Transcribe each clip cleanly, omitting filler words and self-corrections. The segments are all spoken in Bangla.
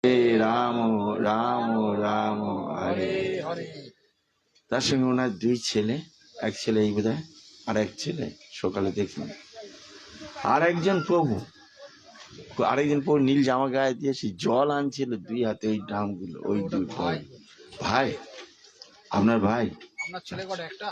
রাম রাম রাম হরে হরে। তার সঙ্গে ওনার দুই ছেলে, এক ছেলে এই বোধ হয়, আর এক ছেলে সকালে দেখলাম, আর একজন প্রভু, আরেকজন প্রভু নীল জামা গায়ে দিয়েছি, জল আনছিল দুই হাতে, ওই ড্রামগুলো, ওই দুই ভাই। ভাই আপনার ভাই, আপনার ছেলে কটা? একটা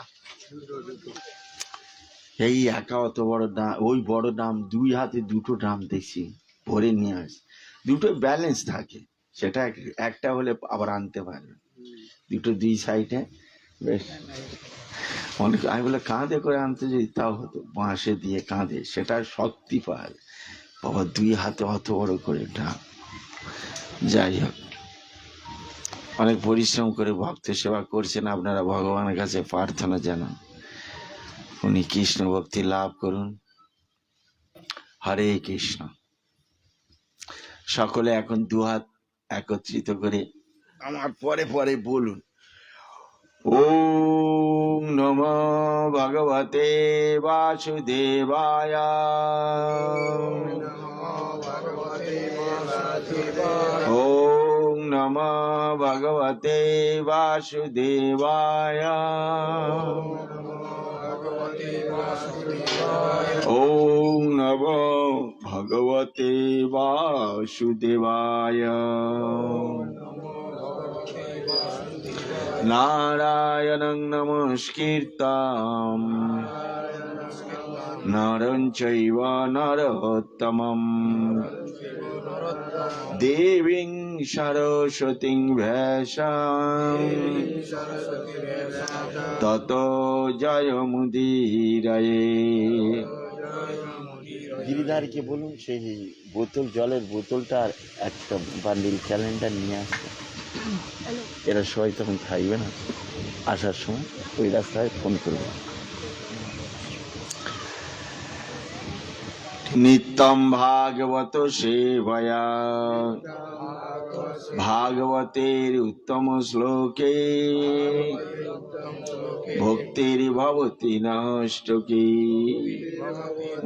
এই একা অত বড় ড্রাম, ওই বড় ড্রাম দুই হাতে দুটো ড্রাম দেখছি ভরে নিয়ে আসে, দুটো ব্যালেন্স থাকে, সেটা একটা হলে আবার আনতে পারবে, দুটো দুই সাইডে বেশ অনেক। আমি বলে কাঁধে করে আনতে যদি তাও হতো, বাঁশে দিয়ে কাঁধে, সেটা শক্তি পায় বাবা, দুই হাতে অত বড় করে ড্রাম। যাই হোক, অনেক পরিশ্রম করে ভক্ত সেবা করছেন, আপনারা ভগবানের কাছে প্রার্থনা জানান উনি কৃষ্ণ ভক্তি লাভ করুন। হরে কৃষ্ণ। সকলে এখন দুহাত একত্রিত করে আমার পরে পরে বলুন, ওম নমো ভগবতে বাসুদেবায়, ওম নমো ভগবতে বাসুদেবায়, ওম নমো ভগবতে বাসুদেবায়। নারায়ণং নমস্কৃত্যং নরং চৈব নরোত্তমং দেবীং সরস্বতীং ব্যাসং ততো জয়মুদীরয়ে। গিরিধারীকে বলুন সেই বোতল, জলের বোতলটা আর একটা বান্ডিল ক্যালেন্ডার নিয়ে আসতে, এরা সবাই তখন থাকবে না, আসার সময় ওই রাস্তায় ফোন করবে। নিত্যম ভাগবত সেবয়া ভাগবতের উত্তম শ্লোকে ভক্তির ভবতি নষ্টকি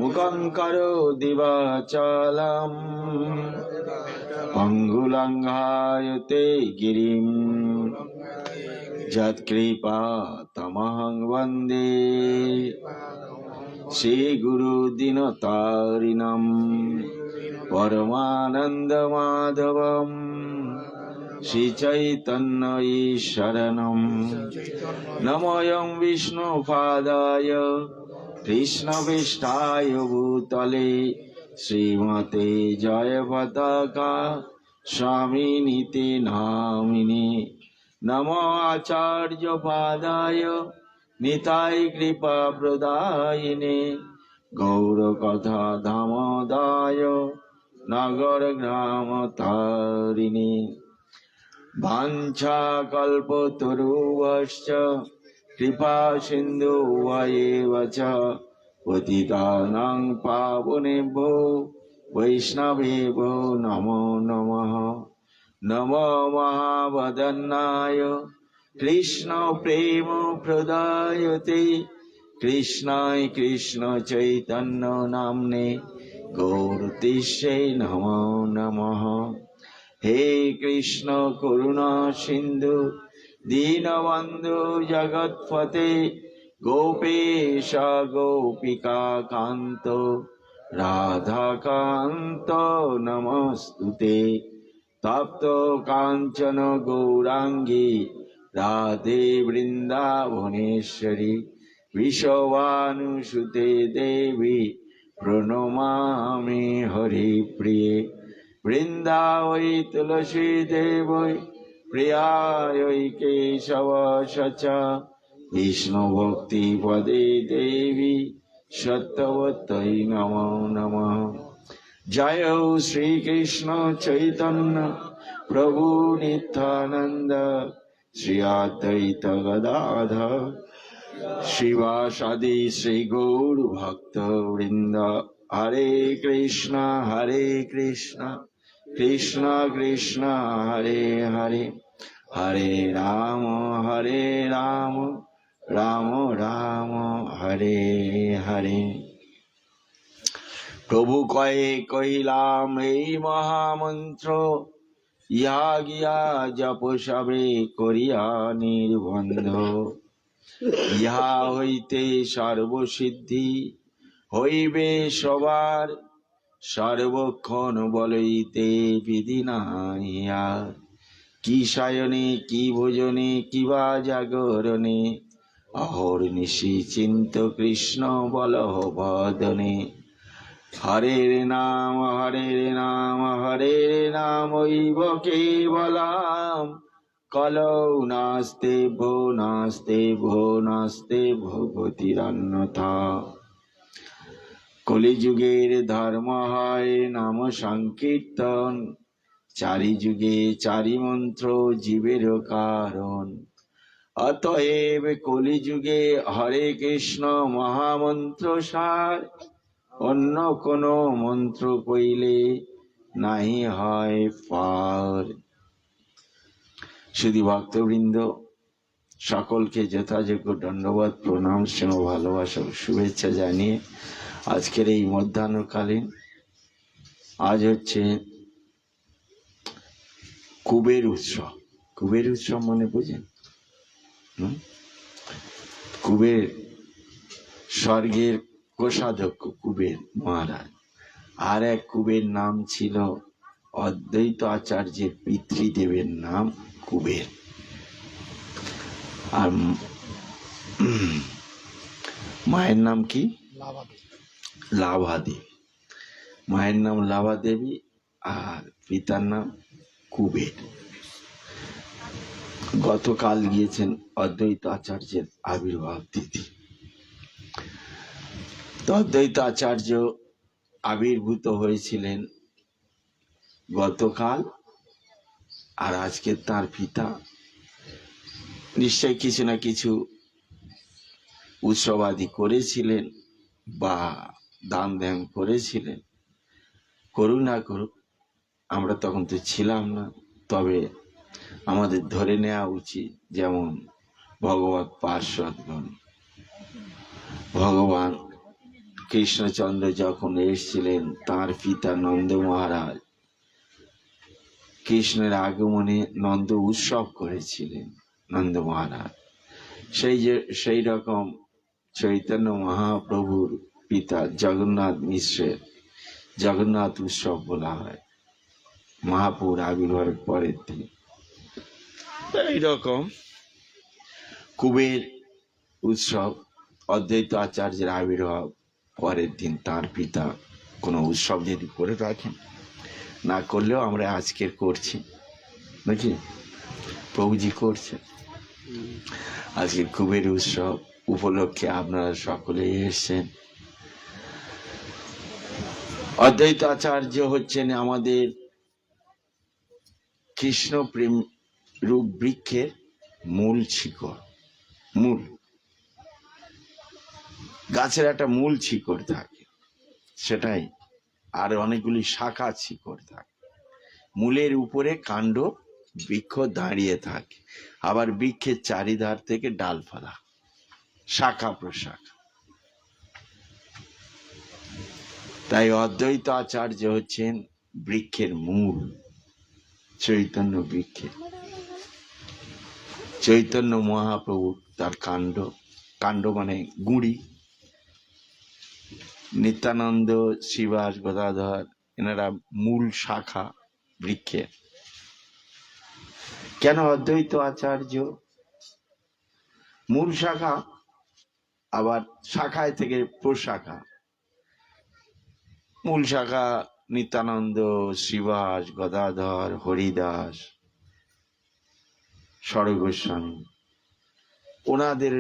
মুখং করোতি বাচালম অঙ্গুলঙ্ঘায়তে গিরিম যৎকৃপা তমহং বন্দে শ্রী গুরু দীনতারিণম পরমানন্দ মাধবম শ্রী চৈতন্য ঈশ্বরনম। নমোয়ং বিষ্ণু পাদায় কৃষ্ণবিষ্টায় ভূতলে শ্রীমতে জয় পতাকা স্বামিনীতি নামিনে। নমো আচার্য পাদায় নিতাই কৃপা প্রদায়িনে গৌর কথা ধামদায় নগর গ্রাম তারিণে। বাঞ্ছা কল্পতরুভ্যশ্চ কৃপা সিন্ধু এব চ পতিতানাং পাবনেভ্যো বৈষ্ণবেভ্যো নমো নমঃ। নমো মহাবদন্নায় কৃষ্ণ প্রেম প্রদায়তে কৃষ্ণায় কৃষ্ণ চৈতন্য নামনে গৌরতিষ্ঠে নমো নমঃ। হে কৃষ্ণ করুণা সিন্ধু দীনবন্ধু জগৎপতে গোপেশ গোপিকা কান্ত রাধাকান্ত নমস্তুতে। তপ্ত কাঞ্চন গৌরাঙ্গী রাধে বৃন্দাবনেশ্বরী বিশ্বভানুসুতে দেবী প্রণমামি হরিপ্রিয়ে। বৃন্দাবৈ তুলসী দেবৈ প্রিয়ায় কেশব সচ বিষ্ণু ভক্তি পদে দেবী সত্যবতৈ নমো নমঃ। জয় শ্রীকৃষ্ণ চৈতন্য প্রভু নিত্যানন্দ শ্রী অদ্বৈত গদাধর শিবাসাদি শ্রী গৌর ভক্ত বৃন্দ। হরে কৃষ্ণ কৃষ্ণ কৃষ্ণ হরে হরে, হরে রাম রাম রাম হরে হরে। প্রভু কয়ে কহিলাম এই মহামন্ত্র, ইহা গিয়া জপ সবে করিয়া নির্বন্ধ, ইহা হইতে সর্বসিদ্ধি হইবে সবার, সর্বক্ষণ বলইতে বিধি নাই আর। কি শয়নে কি ভোজনে কিবা জাগরণে, অহর্নিশি চিন্ত কৃষ্ণ বলহ বদনে। হরের নাম হরের নাম ঐব কেবলাম, কলৌ নাস্তে ভো নাস্তে ভো নাস্তে ভগতিরন্যথা। কলিযুগের ধর্ম হয় নাম সংকীর্তন, চারি যুগে চারি মন্ত্র জীবের কারণ। অতএব কলিযুগে হরে কৃষ্ণ মহামন্ত্র সার, অন্য কোন মন্ত্র কইলে নাহি হয় পার। শুধু ভক্তবৃন্দ সকলকে যথাযোগ্য দণ্ডবত প্রণাম স্নেহ ভালোবাসা শুভেচ্ছা জানিয়ে আজকের এই মধ্যাহ্নকালীন, আজ হচ্ছে কুবের উৎসব। কুবের উৎসব মানে বুঝেন? কুবের স্বর্গের কোষাধ্যক্ষ কুবের মহারাজ। আর এক কুবের নাম ছিল অদ্বৈত আচার্যের পিতৃদেবের নাম কুবের। আর মায়ের নাম কি? লাভাদেবী। মায়ের নাম লাভাদেবী আর পিতার নাম কুবের। গতকাল গিয়েছেন অদ্বৈত আচার্যের আবির্ভাব তিথি। তো অদ্বৈত আচার্য আবির্ভূত হয়েছিলেন গতকাল, আর আজকে তার পিতা নিশ্চয় কিছু না কিছু উৎসবাদি করেছিলেন বা দান ধ্যান করেছিলেন। করুক না করুক, আমরা তখন তো ছিলাম না, তবে আমাদের ধরে নেওয়া উচিত যেমন ভগবৎ পার্শ্বদগণ, ভগবান কৃষ্ণচন্দ্র যখন এসেছিলেন, তার পিতা নন্দ মহারাজ কৃষ্ণের আগমনে নন্দ উৎসব করেছিলেন নন্দ মহারাজ। সেই রকম চৈতন্য মহাপ্রভুর পিতা জগন্নাথ মিশ্রের জগন্নাথ উৎসব বলা হয় মহাপুর আবির্ভাবের পরের দিন। এইরকম কুবের উৎসব অদ্বৈত আচার্যের আবির্ভাব পরের দিন তার পিতা কোনো উৎসব যদি করে রাখেন, না করলেও আমরা আজকের করছি নাকি, প্রভুজি করছে। আজকের কুবের উৎসব উপলক্ষে আপনারা সকলে এসেছেন। অদ্বৈত আচার্য হচ্ছেন আমাদের কৃষ্ণ প্রেম রূপ বৃক্ষের মূল শিকড়। মূল গাছের একটা মূল শিকড় থাকে, সেটাই, আর অনেকগুলি শাখা শিকড় থাকে। মূলের উপরে কাণ্ড বৃক্ষ দাঁড়িয়ে থাকে, আবার বৃক্ষের চারিধার থেকে ডালপালা, শাখা প্রশাখা। তাই অদ্বৈত আচার্য হচ্ছেন বৃক্ষের মূল, চৈতন্য বৃক্ষের। চৈতন্য মহাপ্রভু তার কাণ্ড, কাণ্ড মানে গুঁড়ি। নিত্যানন্দ, শ্রীবাস, গদাধর এনারা মূল শাখা বৃক্ষের। কেন অদ্বৈত আচার্য মূল শাখা, আবার শাখায় থেকে প্রশাখা? মূল শাখা নিত্যানন্দ, শ্রীবাস, গদাধর, হরিদাস, স্বরগোস্বামী, ওনাদের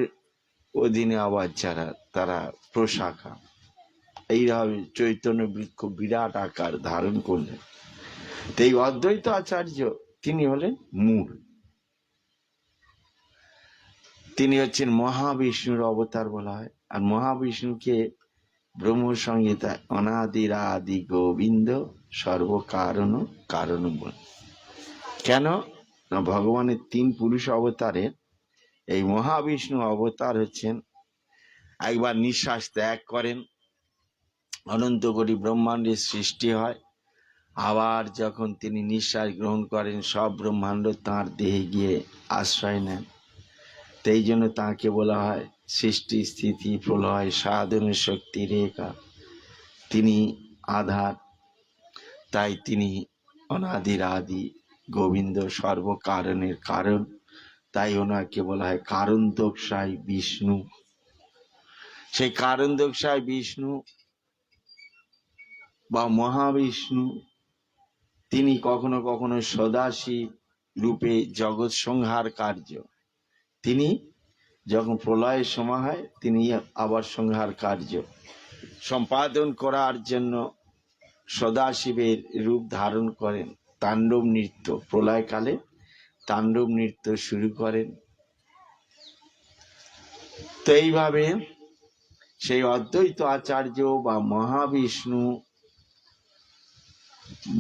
অধীনে আবার যারা, তারা প্রশাখা। এইভাবে চৈতন্য বৃক্ষ বিরাট আকার ধারণ করলেন। তো এই অদ্বৈত আচার্য তিনি হলেন মূল। তিনি হচ্ছেন মহাবিষ্ণুর অবতার বলা হয়। আর মহাবিষ্ণুকে ব্রহ্ম সংহিতায় অনাদির আদি গোবিন্দ সর্বকারণ কারণ বলে। কেন না, ভগবানের 3 পুরুষ অবতারের এই মহাবিষ্ণু অবতার হচ্ছেন, একবার নিঃশ্বাস ত্যাগ করেন, অনন্ত কোটি ব্রহ্মাণ্ডের সৃষ্টি হয়, আবার যখন তিনি নিঃশ্বাস গ্রহণ করেন সব ব্রহ্মাণ্ড তাঁর দেহে গিয়ে আশ্রয় নেন। এই জন্য তাঁকে বলা হয় সৃষ্টি স্থিতি প্রলয় সাধন শক্তি রেখা। তিনি আধার, তাই তিনি অনাদির আদি গোবিন্দ, সর্বকারণের কারণ, তাই ওনাকে বলা হয় কারণদোষাই বিষ্ণু। সেই কারণদোষাই বিষ্ণু বা মহাবিষ্ণু, তিনি কখনো কখনো সদাশিব রূপে জগৎ সংহার কার্য, তিনি যখন প্রলয়ের সময় হয় তিনি আবার সংহার কার্য সম্পাদন করার জন্য সদাশিবের রূপ ধারণ করেন, তাণ্ডব নৃত্য, প্রলয়কালে তাণ্ডব নৃত্য শুরু করেন। তো এইভাবে সেই অদ্বৈত আচার্য বা মহাবিষ্ণু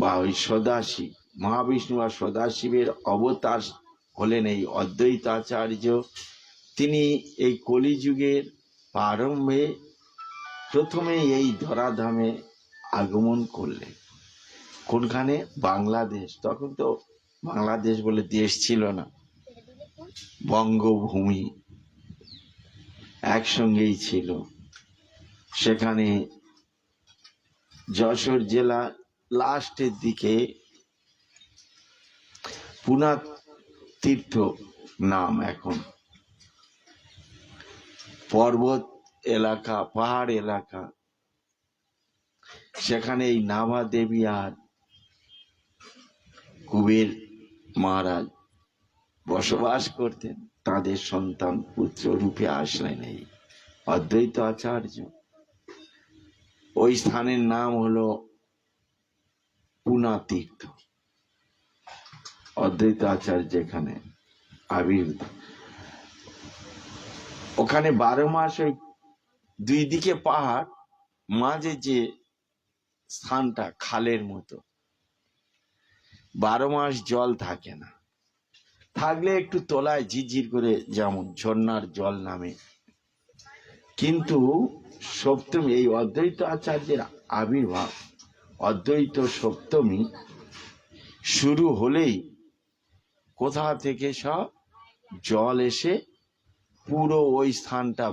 বা ওই সদাশিব, মহাবিষ্ণু বা সদাশিবের অবতার হলেন এই অদ্বৈত আচার্য। তিনি এই কলিযুগের প্রারম্ভে প্রথমে এই ধরাধামে আগমন করলেন। কোনখানে? বাংলাদেশ। তখন তো বাংলাদেশ বলে দেশ ছিল না, বঙ্গভূমি একসঙ্গেই ছিল। সেখানে যশোর জেলা লাস্টের দিকে পুনাত তীর্থ নাম, এখন পর্বত এলাকা, পাহাড় এলাকা, সেখানে এই নাভা দেবী আর কুবের মহারাজ বসবাস করতেন। তাদের সন্তান পুত্র রূপে আসলেন এই অদ্বৈত আচার্য। ওই স্থানের নাম হলো পুনা তীর্থ। অদ্বৈত আচার্য এখানে আবির্ভূত। ওখানে 12 মাস ওই দুই দিকে পাহাড়, মাঝে যে স্থানটা খালের মতো, 12 মাস জল থাকে না, থাকলে একটু তলায় ঝিরঝির করে যেমন ঝর্ণার জল নামে। কিন্তু সপ্তমী, এই অদ্বৈত আচার্যের আবির্ভাব, অদ্বৈত সপ্তমী শুরু হলেই কোথা থেকে সব জল এসে পুরো ওই স্থানটা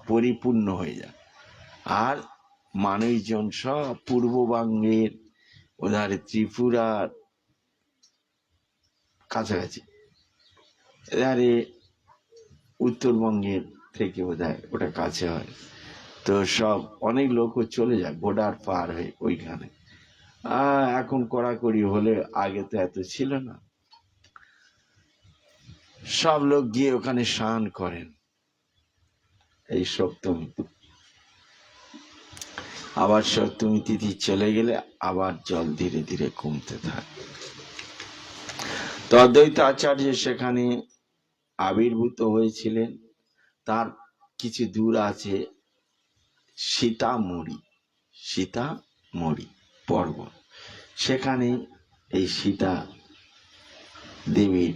পরিপূর্ণ হয়ে যায়। আর মানুষজন সব পূর্ববঙ্গের, ওধারে ত্রিপুরার কাছাকাছি, এধারে উত্তরবঙ্গের থেকে বোধহয় ওটা কাছে হয়, তো সব অনেক লোকও চলে যায় বর্ডার পার হয়ে ওইখানে। এখন কড়াকড়ি হলে, আগে তো এত ছিল না, সব লোক গিয়ে ওখানে স্নান করেন এই সপ্তমী। আবার সপ্তমী তিথি চলে গেলে আবার জল ধীরে ধীরে কমতে থাকে। তো অদ্বৈত আচার্য সেখানে আবির্ভূত হয়েছিলেন। তার কিছু দূর আছে সীতামঢ়ী পর্বত, সেখানে এই সীতা দেবীর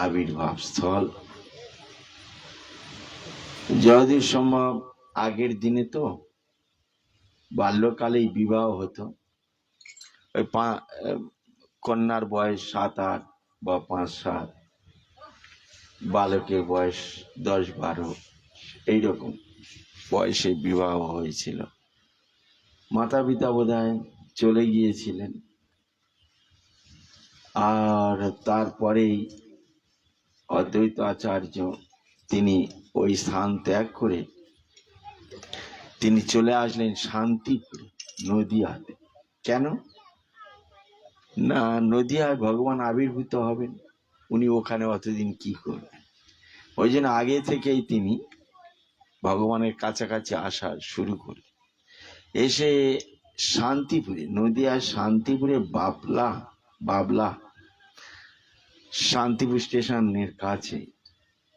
আবির্ভাব স্থল। যতদূর সম্ভব আগের দিনে তো বাল্যকালেই বিবাহ হতো। ওই কন্যার বয়স 7-8 বা 5-7, বালকের বয়স 10-12, এইরকম বয়সে বিবাহ হয়েছিল। মাতা পিতা বোধহয় চলে গিয়েছিলেন, আর তারপরেই অদ্বৈত আচার্য তিনি ওই স্থান ত্যাগ করে তিনি চলে আসলেন শান্তিপুরে, নদিয়াতে। কেন না, নদিয়ায় ভগবান আবির্ভূত হবেন, উনি ওখানে অতদিন কি করবেন? ওই জন্য আগে থেকেই তিনি ভগবানের কাছাকাছি আসা শুরু করলেন। এসে শান্তিপুরে, নদিয়ার শান্তিপুরে বাবলা শান্তিপুর স্টেশনের কাছে।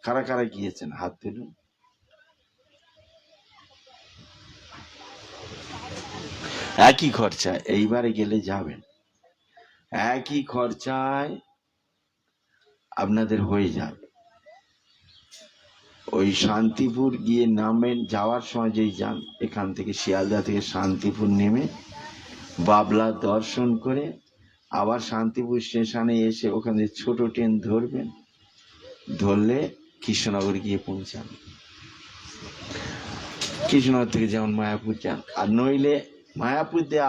কারা কারা গিয়েছেন হাত তুলুন। একই খরচা, এইবারে গেলে যাবেন, একই খরচায় আপনাদের হয়ে যাবে। ওই শান্তিপুর গিয়ে নামবেন, যাওয়ার সময় যেই যান, এখান থেকে শিয়ালদা থেকে শান্তিপুর নেমে বাবলা দর্শন করে আবার শান্তিপুর স্টেশনে এসে ওখানে ছোট ট্রেন ধরবেন, ধরলে কৃষ্ণনগর গিয়ে পৌঁছান। কৃষ্ণনগর থেকে যেমন মায়াপুর যান, আর নইলে মায়াপুর দিয়ে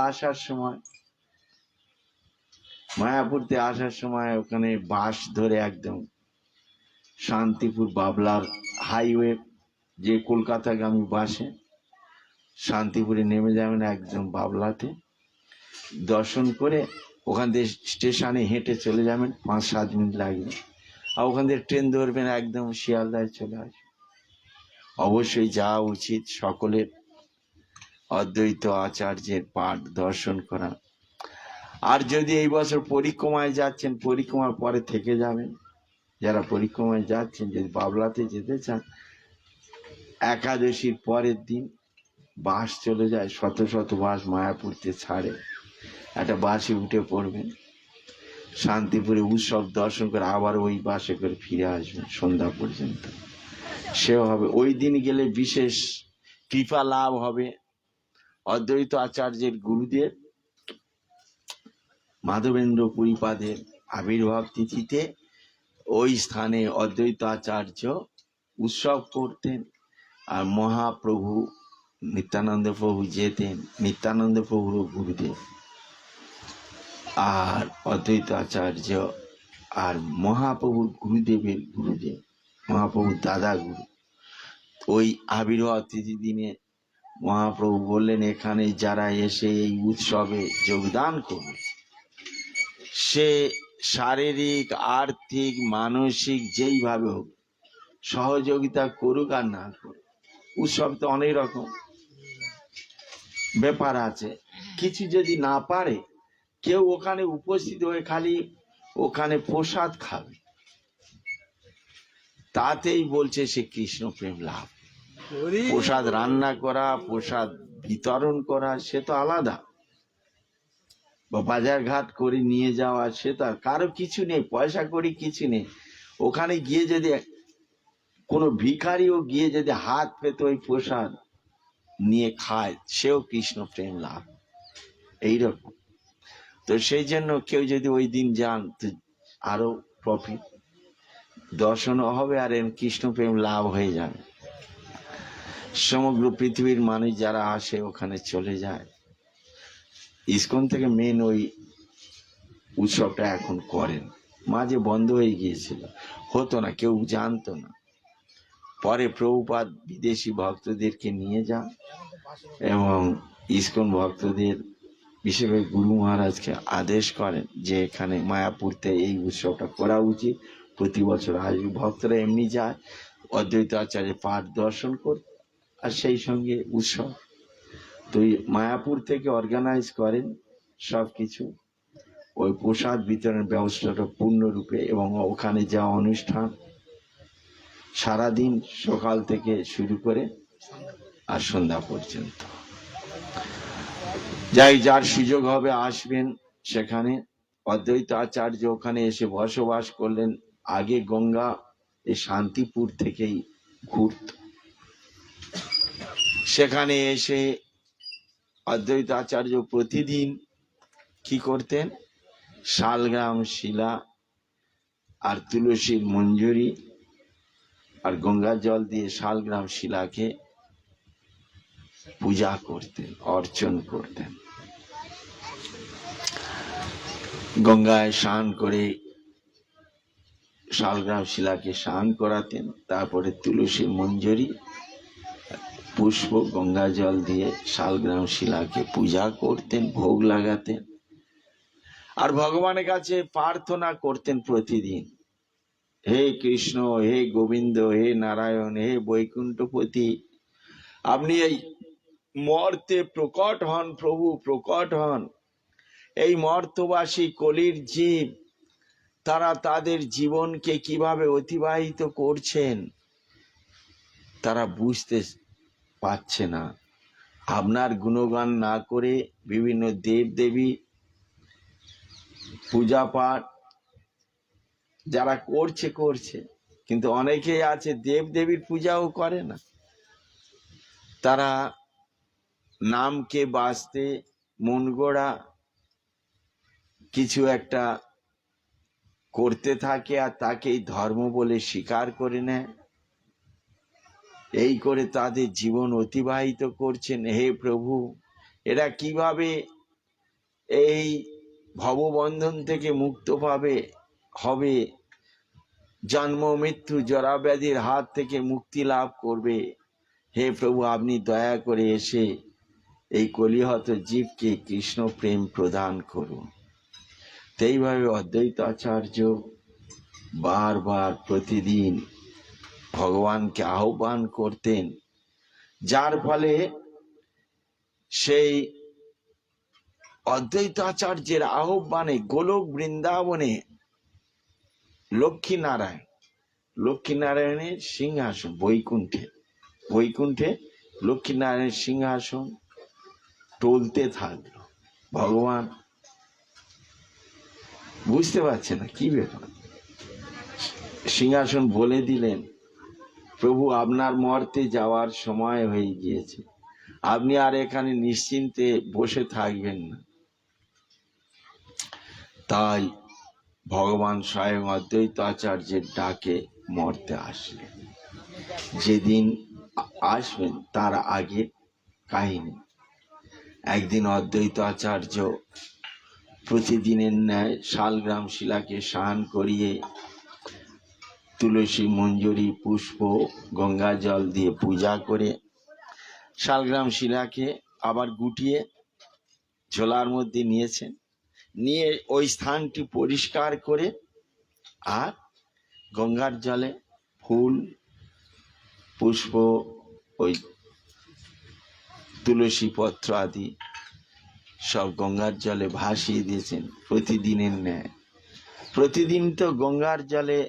আসার সময় ওখানে বাস ধরে একদম শান্তিপুর বাবলার হাইওয়ে যে কলকাতাগামী বাসে শান্তিপুরে নেমে যাবেন, একদম বাবলাতে দর্শন করে ওখান থেকে স্টেশনে হেঁটে চলে যাবেন, 5-7 মিনিট লাগবে। আর ওখান থেকে ট্রেন ধরবেন, একদম শিয়ালদায় চলে আসবে। অবশ্যই যাওয়া উচিত সকলের, অদ্বৈত আচার্যের পাঠ দর্শন করা। আর যদি এই বছর পরিক্রমায় যাচ্ছেন, পরিক্রমার পরে থেকে যাবেন। যারা পরিক্রমায় যাচ্ছেন, যদি বাবলাতে যেতে চান, একাদশীর পরের দিন বাস চলে যায়, শত শত বাস মায়াপুরতে ছাড়ে, একটা বাসে উঠে পড়বেন, শান্তিপুরে উৎসব দর্শন করে আবার ওই বাসে করে ফিরে আসবেন সন্ধ্যা পর্যন্ত। সেও হবে। ওই দিন গেলে বিশেষ কৃপা লাভ হবে। অদ্বৈত আচার্যের গুরুদেব মাধবেন্দ্র পুরীপাদের আবির্ভাব তিথিতে ওই স্থানে অদ্বৈত আচার্য উৎসব করতেন, আর মহাপ্রভু নিত্যানন্দ প্রভু যেতেন, নিত্যানন্দ প্রভুর গুরুদেব। আর অদ্বৈত আচার্য আর মহাপ্রভুর গুরুদেবের গুরুদেব, মহাপ্রভুর দাদা গুরু। ওই আবির্ভাব তিথি দিনে মহাপ্রভু বললেন, এখানে যারা এসে এই উৎসবে যোগদান করবে, সে শারীরিক, আর্থিক, মানসিক যেইভাবে হোক সহযোগিতা করুক আর না করুক, উৎসব তো অনেক রকম ব্যাপার আছে, কিছু যদি না পারে কেউ ওখানে উপস্থিত হয়ে খালি ওখানে প্রসাদ খাবে, তাতেই বলছে সে কৃষ্ণ প্রেম লাভ। প্রসাদ রান্না করা, প্রসাদ বিতরণ করা সে তো আলাদা, বা বাজার ঘাট করে নিয়ে যাওয়া সে তো আর কারো কিছু নেই, পয়সা করি কিছু নেই। ওখানে গিয়ে যদি কোনো ভিখারিও গিয়ে যদি হাত পেতে ওই প্রসাদ নিয়ে খায়, সেও কৃষ্ণ প্রেম লাভ। এইরকম তো সেই জন্য কেউ যদি ওই দিন যান তো আরো প্রফিট, দর্শনও হবে আর কৃষ্ণ প্রেম লাভ হয়ে যাবে। সমগ্র পৃথিবীর মানুষ যারা আসে ওখানে চলে যায়। ইসকন থেকে মেন ওই উৎসবটা এখন করেন, মাঝে বন্ধ হয়ে গিয়েছিল, হতো না, কেউ জানতো না। পরে প্রভুপাদ বিদেশি ভক্তদেরকে নিয়ে যান এবং ইসকন ভক্তদের, বিশেষ করে গুরু মহারাজকে আদেশ করেন যে এখানে মায়াপুরতে এই উৎসবটা করা উচিত, প্রতি বছর আসবে। ভক্তরা এমনি যায় অদ্বৈত আচার্যের পাঠ দর্শন করতে, আর সেই সঙ্গে উৎসব। তো মায়াপুর থেকে অর্গানাইজ করেন সব কিছু, ওই প্রসাদ বিতরণের ব্যবস্থাটা পূর্ণরূপে, এবং ওখানে যা অনুষ্ঠান সারাদিন সকাল থেকে শুরু করে আর সন্ধ্যা পর্যন্ত। যাই যার সুযোগ হবে আসবেন সেখানে। অদ্বৈত আচার্য ওখানে এসে বসবাস করলেন। আগে গঙ্গা এই শান্তিপুর থেকেই ঘুরত, সেখানে এসে অদ্বৈত আচার্য প্রতিদিন কি করতেন, শালগ্রাম শিলা আর তুলসীর মঞ্জুরি আর গঙ্গা জল দিয়ে শালগ্রাম শিলাকে পূজা করতেন, অর্চন করতেন। গঙ্গায় স্নান করে শালগ্রাম শিলাকে স্নান করাতেন, তারপরে তুলসীর মঞ্জুরি পুষ্প গঙ্গা জল দিয়ে শালগ্রাম শিলাকে পূজা করতেন, ভোগ লাগাতেন, আর ভগবানের কাছে প্রার্থনা করতেন প্রতিদিন, হে কৃষ্ণ, হে গোবিন্দ, হে নারায়ণ, হে বৈকুণ্ঠপতি, আপনি এই মর্তে প্রকট হন, প্রভু প্রকট হন। এই মর্তবাসী কলির জীব তারা তাদের জীবনকে কিভাবে অতিবাহিত করছেন তারা বুঝতে পারছে না। আপনার গুণগান না করে বিভিন্ন দেব দেবী পূজা পাঠ যারা করছে, কিন্তু অনেকেই আছে দেব দেবীর পূজাও করে না, তারা নামকে বাঁচতে মন গড়া কিছু একটা করতে থাকে আর তাকেই ধর্ম বলে স্বীকার করে নেয়। এই করে তাদের জীবন অতিবাহিত করছেন। হে প্রভু, এরা কিভাবে এই ভববন্ধন থেকে মুক্ত হবে, জন্ম মৃত্যু জরা ব্যাধির হাত থেকে মুক্তি লাভ করবে? হে প্রভু, আপনি দয়া করে এসে এই কলিহত জীবকে কৃষ্ণ প্রেম প্রদান করুন। এইভাবে অদ্বৈত আচার্য বারবার প্রতিদিন ভগবানকে আহ্বান করতেন, যার ফলে সেই অদ্বৈত আচার্যের আহ্বানে গোলক বৃন্দাবনে লক্ষ্মীনারায়ণের সিংহাসন, বৈকুণ্ঠে লক্ষ্মীনারায়ণের সিংহাসন টলতে থাকলো। ভগবান বুঝতে পারছে না কি ব্যাপার। সিংহাসন বলে দিলেন, প্রভু, আপনার মর্তে যাওয়ার সময় হয়ে গিয়েছে, আপনি আর এখানে নিশ্চিন্তে বসে থাকবেন না। তাই ভগবান স্বয়ং অদ্বৈত আচার্যের ডাকে মর্তে আসলেন। যেদিন আসবেন তার আগে কাহিনী। একদিন অদ্বৈত আচার্য প্রতিদিনের ন্যায় শালগ্রাম শিলাকে স্নান করিয়ে তুলসী, মঞ্জরি, পুষ্প, গঙ্গা জল দিয়ে পূজা করে শালগ্রাম শিলাকে আবার গুটিয়ে ঝোলার মধ্যে নিয়েছেন। নিয়ে ওই স্থানটি পরিষ্কার করে আর গঙ্গার জলে ফুল, পুষ্প, ওই তুলসী পত্র আদি সব গঙ্গার জলে ভাসিয়ে দিয়েছেন প্রতিদিনের ন্যায়। প্রতিদিন তো গঙ্গার জলে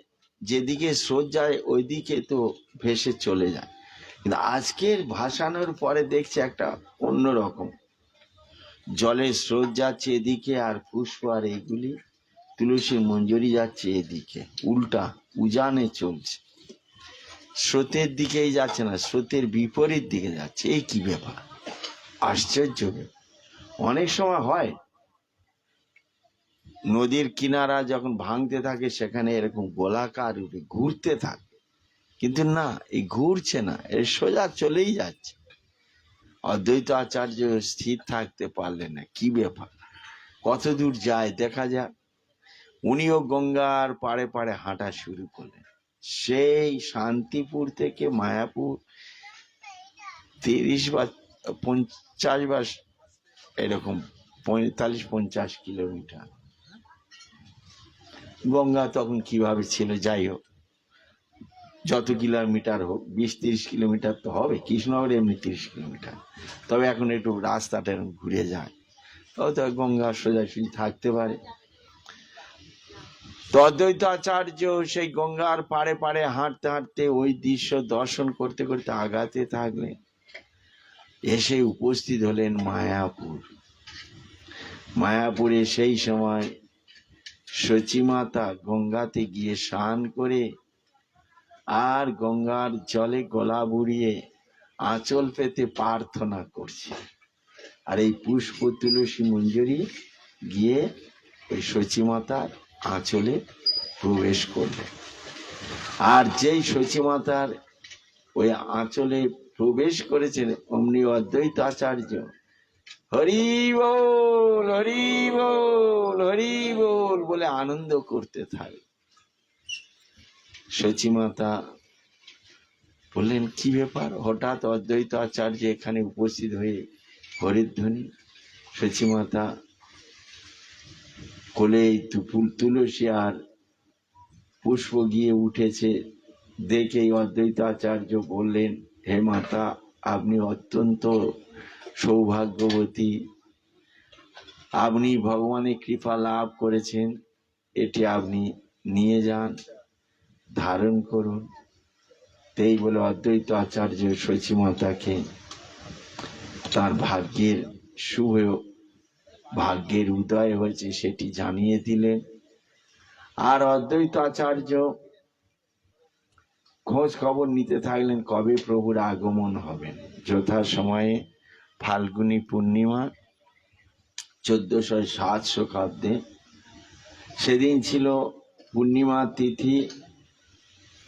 যেদিকে স্রোত যায় ওইদিকে তো ভেসে চলে যায়, কিন্তু আজকের ভাসানোর পরে দেখছে একটা অন্যরকম, জলের স্রোত যাচ্ছে এদিকে আর পুষ্প আর এইগুলি তুলসী মঞ্জরি যাচ্ছে এদিকে, উল্টা উজানে চলছে, স্রোতের দিকেই যাচ্ছে না, স্রোতের বিপরীত দিকে যাচ্ছে। এই কি ব্যাপার, আশ্চর্য ব্যাপার। অনেক সময় হয় নদীর কিনারা যখন ভাঙতে থাকে সেখানে এরকম গোলাকার রূপে ঘুরতে থাকে, কিন্তু না, এই ঘুরছে না, এর সোজা চলেই যাচ্ছে। অদ্বৈত আচার্য স্থির থাকতে পারলেন না, কি ব্যাপার, কত দূর যায় দেখা যাক। উনিও গঙ্গার পাড়ে পাড়ে হাঁটা শুরু করলেন। সেই শান্তিপুর থেকে মায়াপুর 30 বা 50 বা এরকম 45-50 কিলোমিটার। গঙ্গা তখন কিভাবে ছিল, যাই হোক, যত কিলোমিটার হোক, 20-30 কিলোমিটার তো হবে। কৃষ্ণনগর এমনি 30 কিলোমিটার, তবে এখন একটু রাস্তাটা এরকম ঘুরে যায়, তবে তো গঙ্গা সোজাসুজি থাকতে পারে। তো অদ্বৈত আচার্য সেই গঙ্গার পাড়ে পাড়ে হাঁটতে হাঁটতে ওই দৃশ্য দর্শন করতে করতে আগাতে থাকলেন। এসে উপস্থিত হলেন মায়াপুরে। সেই সময় সচিমাতা গঙ্গাতে গিয়ে স্নান করে আর গঙ্গার জলে গলা বুড়িয়ে আঁচল পেতে প্রার্থনা করছে। আর এই পুষ্প, তুলসী, মঞ্জরি গিয়ে ওই সচিমাতার আঁচলে প্রবেশ করবে। আর যেই সচিমাতার ওই আঁচলে প্রবেশ করেছেন, অমনি অদ্বৈত আচার্য হরি বল, হরি বল, হরি বল বলে আনন্দ করতে থাকে। সচিমাতা বললেন, কি ব্যাপার, হঠাৎ অদ্বৈত আচার্য এখানে উপস্থিত হয়ে হরিধ্বনি। সচিমাতা কোলে তুলসী আর পুষ্প গিয়ে উঠেছে দেখেই অদ্বৈত আচার্য বললেন, হে মাতা, আপনি অত্যন্ত সৌভাগ্যবতী, আপনি ভগবানের কৃপা লাভ করেছেন, এটি আপনি নিয়ে যান, ধারণ করুন। তাই বলে অদ্বৈত আচার্য সচিমাতাকে তার ভাগ্যের উদয় হয়েছে সেটি জানিয়ে দিলেন। আর অদ্বৈত আচার্য খোঁজ খবর নিতে থাকলেন কবে প্রভুর আগমন হবেন। যথা সময়ে ফাল্গুনী পূর্ণিমা 1407 শকাব্দে। সেদিন ছিল পূর্ণিমা তিথি,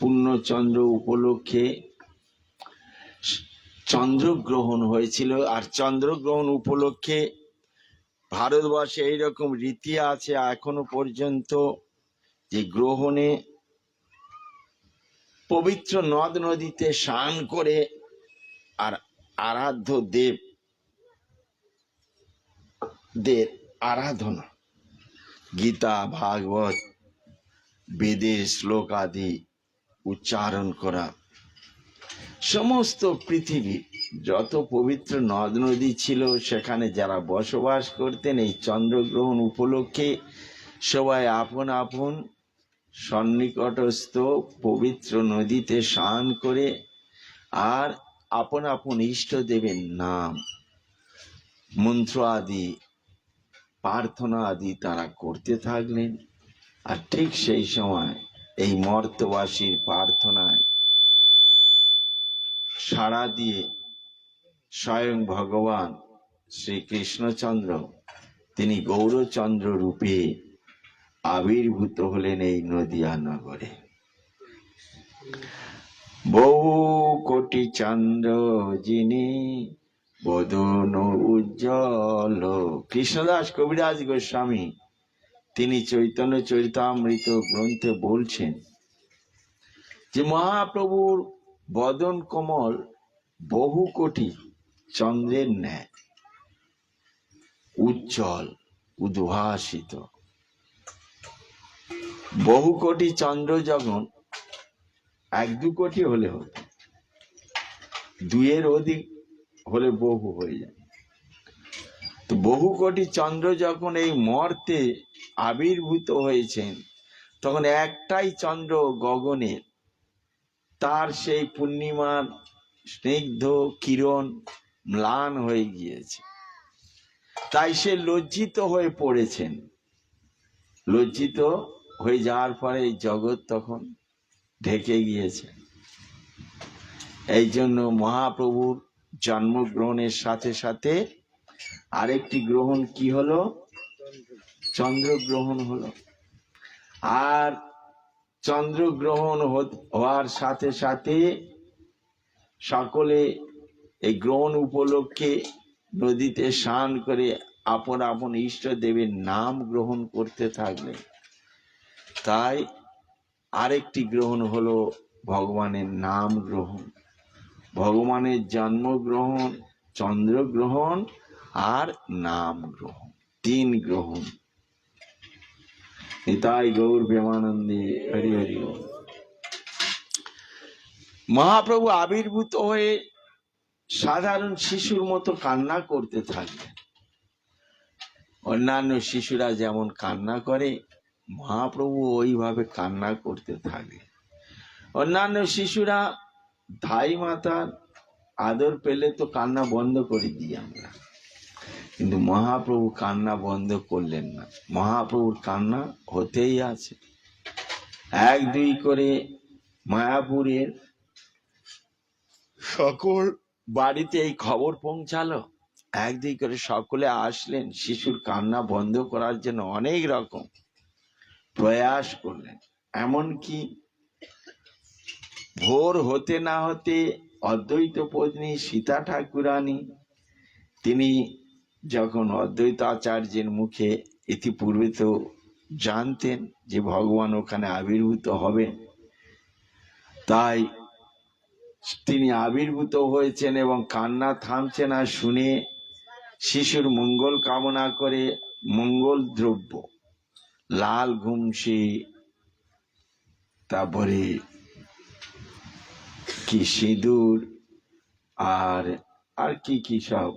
পূর্ণচন্দ্র উপলক্ষে চন্দ্রগ্রহণ হয়েছিল। আর চন্দ্রগ্রহণ উপলক্ষে ভারতবর্ষে এইরকম রীতি আছে এখনো পর্যন্ত, যে গ্রহণে পবিত্র নদ নদীতে স্নান করে আর আরাধ্য দেবদের আরাধনা, গীতা ভাগবত বেদের শ্লোক আদি উচ্চারণ করা, সমস্ত পৃথিবীর যত পবিত্র নদ নদী ছিল সেখানে যারা বসবাস করতেন, এই চন্দ্রগ্রহণ উপলক্ষে সবাই আপন আপন সন্নিকটস্থ পবিত্র নদীতে স্নান করে আর আপন আপন ইষ্ট দেবের নাম মন্ত্র আদি প্রার্থনা আদি তারা করতে থাকলেন। আর ঠিক সেই সময় এই মর্তবাসীর প্রার্থনায় সাড়া দিয়ে স্বয়ং ভগবান শ্রীকৃষ্ণচন্দ্র তিনি গৌরচন্দ্র রূপে আবির্ভূত হলেন এই নদিয়া নগরে। বহু কোটি চন্দ্র যিনি বদন উজ্জ্বল। কৃষ্ণদাস কবিরাজ গোস্বামী তিনি চৈতন্য চরিতামৃত গ্রন্থে বলছেন যে মহাপ্রভুর বদন কমল বহু কোটি চন্দ্রের ন্যায় উজ্জ্বল উদ্ভাসিত। বহু কোটি চন্দ্র যখন 1-2 কোটি হলে হতো, 2-এর অধিক হলে বহু হয়ে যায়। তো বহু কোটি চন্দ্র যখন এই মর্তে আবির্ভূত হয়েছেন, তখন একটাই চন্দ্র গগনের, তার সেই পূর্ণিমার স্নিগ্ধ কিরণ ম্লান হয়ে গিয়েছে। তাই সে লজ্জিত হয়ে পড়েছেন। লজ্জিত হয়ে যাওয়ার পরে এই জগৎ তখন ঢেকে গিয়েছে। এই জন্য মহাপ্রভুর জন্মগ্রহণের সাথে সাথে আরেকটি গ্রহণ কি হলো? চন্দ্রগ্রহণ হলো। আর চন্দ্রগ্রহণ হওয়ার সাথে সাথে সকলে এই গ্রহণ উপলক্ষে নদীতে স্নান করে আপন আপন ইষ্ট দেবের নাম গ্রহণ করতে থাকলে। তাই আরেকটি গ্রহণ হলো ভগবানের নাম গ্রহণ, ভগবানের জন্মগ্রহণ, চন্দ্রগ্রহণ আর নাম গ্রহণ, 3 গ্রহণ। নিতাই গৌর প্রেমানন্দে হরি হরি। মহাপ্রভু আবির্ভূত হয়ে সাধারণ শিশুর মতো কান্না করতে থাকলেন। অন্যান্য শিশুরা যেমন কান্না করে, মহাপ্রভু ওইভাবে কান্না করতে থাকে। অন্যান্য শিশুরা ধাই মাতার আদর পেলে তো কান্না বন্ধ করে দিই আমরা, কিন্তু মহাপ্রভু কান্না বন্ধ করলেন না। মহাপ্রভুর কান্না হতেই আছে। 1-2 করে মায়াপুরের সকল বাড়িতে এই খবর পৌঁছালো। 1-2 করে সকলে আসলেন, শিশুর কান্না বন্ধ করার জন্য অনেক রকম প্রয়াস করলেন। এমনকি ভোর হতে না হতে অদ্বৈত পত্নী সীতা ঠাকুরানী তিনি যখন অদ্বৈত আচার্যের মুখে ইতিপূর্বে তো জানতেন যে ভগবান ওখানে আবির্ভূত হবেন, তাই তিনি আবির্ভূত হয়েছেন এবং কান্না থামছে না শুনে শিশুর মঙ্গল কামনা করে মঙ্গল দ্রব্য, লাল ঘুমসি, তারপরে কি সিঁদুর আর কি সব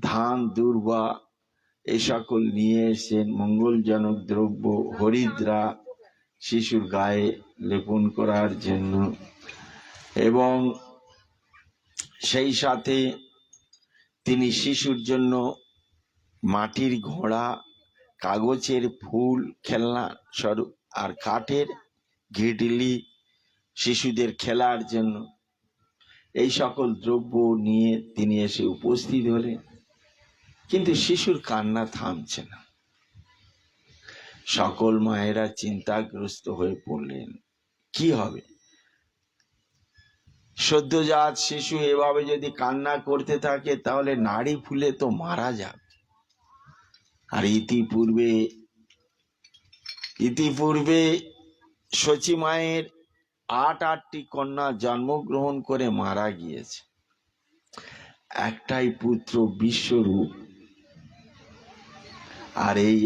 ধান দুর্বা এই সকল নিয়ে এসেছেন। মঙ্গলজনক দ্রব্য হরিদ্রা শিশুর গায়ে লেপন করার জন্য, এবং সেই সাথে তিনি শিশুর জন্য মাটির ঘোড়া, কাগজের ফুল খেলনা স্বরূপ আর কাঠের ঘিটলি শিশুদের খেলার জন্য এই সকল দ্রব্য নিয়ে তিনি এসে উপস্থিত হলেন। কিন্তু শিশুর কান্না থামছে না। সকল মায়েরা চিন্তাগ্রস্ত হয়ে পড়লেন, কি হবে? সদ্যজাত শিশু এভাবে যদি কান্না করতে থাকে তাহলে নাড়ি ফুলে তো মারা যাবে। আর ইতিপূর্বে শচী মায়ের 8টি কন্যা জন্মগ্রহণ করে মারা গিয়েছে। একটাই পুত্র বিশ্বরূপ, আর এই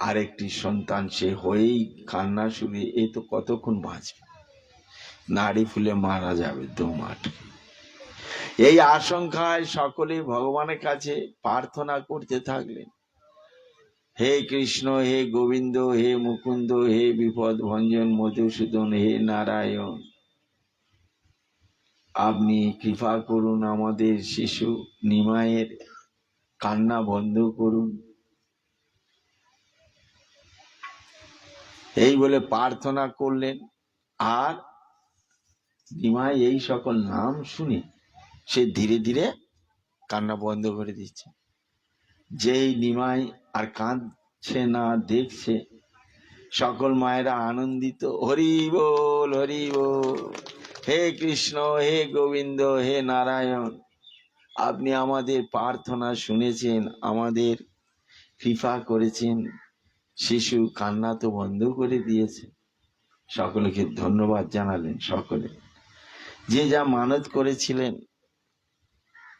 আরেকটি সন্তান, সে হয়েই কান্না শুনে এ তো কতক্ষণ বাঁচবে, নাড়ি ফুলে মারা যাবে দোমাট। এই আশঙ্কায় সকলে ভগবানের কাছে প্রার্থনা করতে থাকলেন, হে কৃষ্ণ, হে গোবিন্দ, হে মুকুন্দ, হে বিপদ ভঞ্জন মধুসূদন, হে নারায়ণ, আপনি কৃপা করুন, আমাদের শিশু নিমাইয়ের কান্না বন্ধ করুন। এই বলে প্রার্থনা করলেন। আর নিমাই এই সকল নাম শুনে সে ধীরে ধীরে কান্না বন্ধ করে দিচ্ছে। যেই নিমাই আর কাঁদছে না দেখছে, সকল মায়েরা আনন্দিত, হরি বল হরি বল, হে কৃষ্ণ, হে গোবিন্দ, হে নারায়ণ, আপনি আমাদের প্রার্থনা শুনেছেন, আমাদের কৃপা করেছেন, শিশু কান্না তো বন্ধ করে দিয়েছে। সকলকে ধন্যবাদ জানালেন। সকলে যে যা মানত করেছিলেন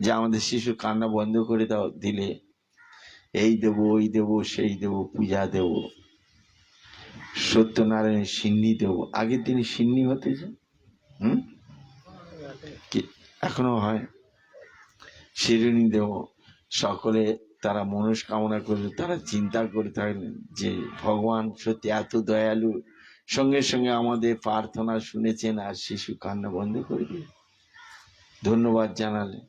যে আমাদের শিশু কান্না বন্ধ করে দিলে এই দেব, ওই দেব, সেই দেব, পূজা দেব, সত্যনারায়ণের সিন্নি দেব। আগের দিনে সিন্নি হতেছে, এখনো হয়, শিরুনি দেব। সকলে তারা মনস্কামনা করবে, তারা চিন্তা করে থাকলেন যে ভগবান সত্যি এত দয়ালু, সঙ্গে সঙ্গে আমাদের প্রার্থনা শুনেছেন আর শিশু কান্না বন্ধ করে দিয়ে ধন্যবাদ জানালেন।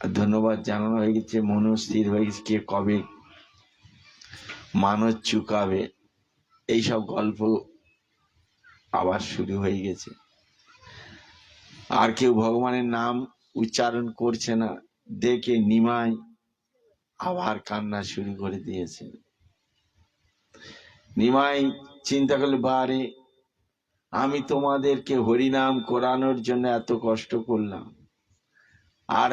ধন্যবাদ জানানো হয়ে গেছে, মনস্থির হয়ে গেছে কে কবে মানত চুকাবে, এইসব গল্প আবার শুরু হয়ে গেছে। আর কেউ ভগবানের নাম উচ্চারণ করছে না দেখে নিমাই আবার কান্না শুরু করে দিয়েছে। নিমাই চিন্তা করলে, বারে আমি তোমাদেরকে হরিনাম করানোর জন্য এত কষ্ট করলাম, আর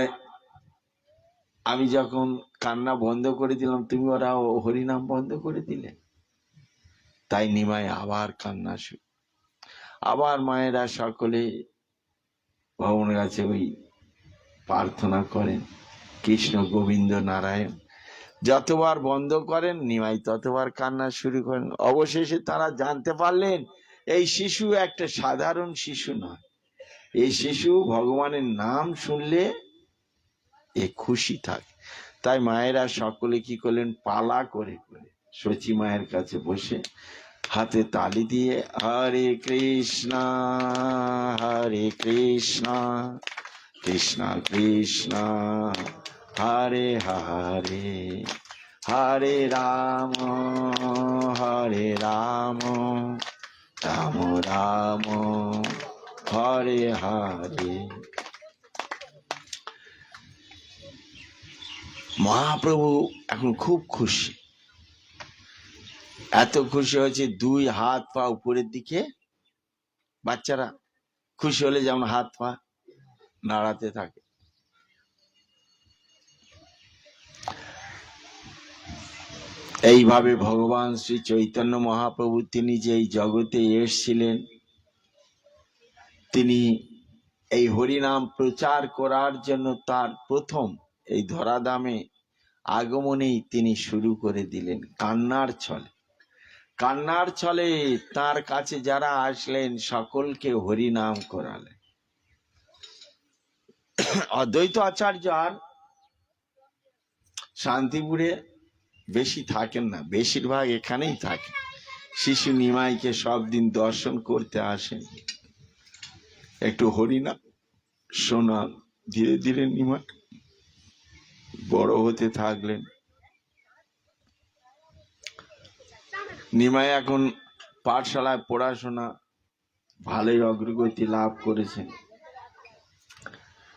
আমি যখন কান্না বন্ধ করে দিলাম তুমি ওরা হরিনাম বন্ধ করে দিলে। তাই নিমাই আবার কান্না শুরু। আবার মায়েরা সকলে ভগবানের কাছে ওই প্রার্থনা করেন, কৃষ্ণ গোবিন্দ নারায়ণ। যতবার বন্ধ করেন নিমাই ততবার কান্না শুরু করেন। অবশেষে তারা জানতে পারলেন এই শিশু একটা সাধারণ শিশু নয়, এই শিশু ভগবানের নাম শুনলে এ খুশি থাকে। তাই মায়েরা সকলে কি করলেন, পালা করে করে শচী মায়ের কাছে বসে হাতে তালি দিয়ে হরে কৃষ্ণ কৃষ্ণ কৃষ্ণ হরে হরে, হরে রাম রাম রাম হরে হরে। মহাপ্রভু এখন খুব খুশি, এত খুশি হয়েছে 2 হাত পা উপরের দিকে। বাচ্চারা খুশি হলে যেমন হাত পা নাড়াতে থাকে, এইভাবে ভগবান শ্রী চৈতন্য মহাপ্রভু তিনি যে এই জগতে এসেছিলেন, তিনি এই হরিনাম প্রচার করার জন্য তার প্রথম এই ধরাধামে আগমনেই তিনি শুরু করে দিলেন কান্নার ছলে তার কাছে যারা আসলেন সকলকে হরিনাম করালেন। অদ্বৈত আচার্য আর শান্তিপুরে বেশি থাকেন না, বেশিরভাগ এখানেই থাকেন। শিশু নিমাইকে সব দিন দর্শন করতে আসেন, একটু হরিনাম শোনান। ধীরে ধীরে নিমাই বড় হতে থাকলেন। নিমাই এখন পাঠশালায় পড়াশোনা ভালোই অগ্রগতি লাভ করেছেন।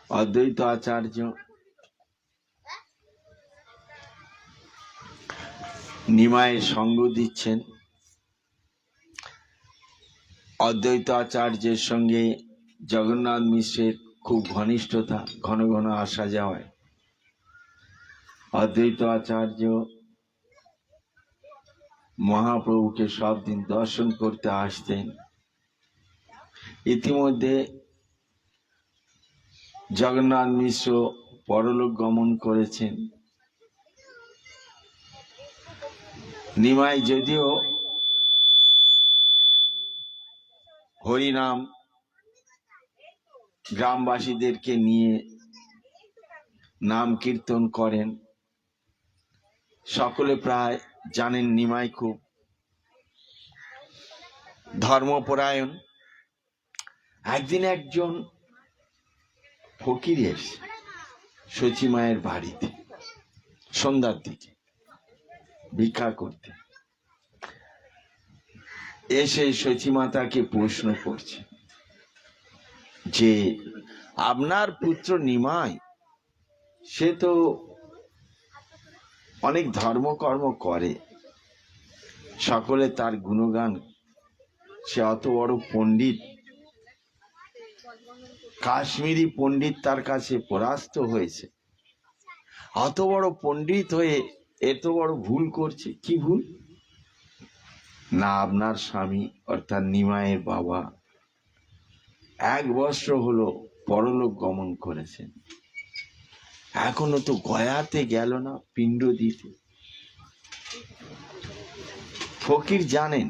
অদ্বৈত আচার্য নিমাইয়ের সঙ্গ দিচ্ছেন। অদ্বৈত আচার্যের সঙ্গে জগন্নাথ মিশ্রের খুব ঘনিষ্ঠতা, ঘন ঘন আসা যাওয়ায় অদ্বৈত আচার্য মহাপ্রভুকে সব দিন দর্শন করতে আসতেন। ইতিমধ্যে জগন্নাথ মিশ্র পরলোক গমন করেছেন। নিমাই যদিও হরিনাম গ্রামবাসীদেরকে নিয়ে নাম কীর্তন করেন, সকলে প্রায় জানেন নিমাই খুব ধর্মপরায়ণ। একদিন একজন ফকির এসে সচী মায়ের বাড়িতে সন্ধ্যার দিকে ভিক্ষা করতে এসে সচী মাতাকে প্রশ্ন করছে যে আপনার পুত্র নিমাই, সে তো অনেক ধর্মকর্ম করে, সকলে তার গুণগান, সে অত বড় পণ্ডিত, কাশ্মীরি পণ্ডিত তার কাছে পরাস্ত হয়েছে, অত বড় পণ্ডিত হয়ে এত বড় ভুল করছে। কি ভুল? না, আপনার স্বামী অর্থাৎ নিমাইয়ের বাবা 1 বৎসর হলো পরলোক গমন করেছেন, এখনো তো গয়াতে গেল না পিণ্ড দিতে। ফকির জানেন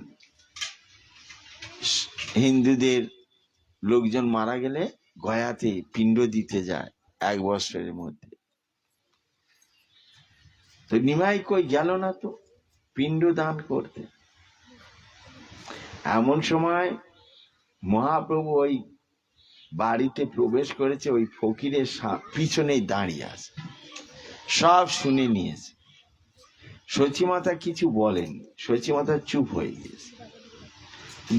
হিন্দুদের লোকজন মারা গেলে গয়াতে পিণ্ড দিতে যায় 1 বৎসরের মধ্যে। তো নিমাই কই গেল না তো পিণ্ড দান করতে। এমন সময় মহাপ্রভু ওই বাড়িতে প্রবেশ করেছে, ওই ফকিরের পিছনেই দাঁড়িয়ে আছে, সব শুনে নিয়েছে। সচী মাতা কিছু বলেন, সচী মাতা চুপ হয়ে গিয়েছে,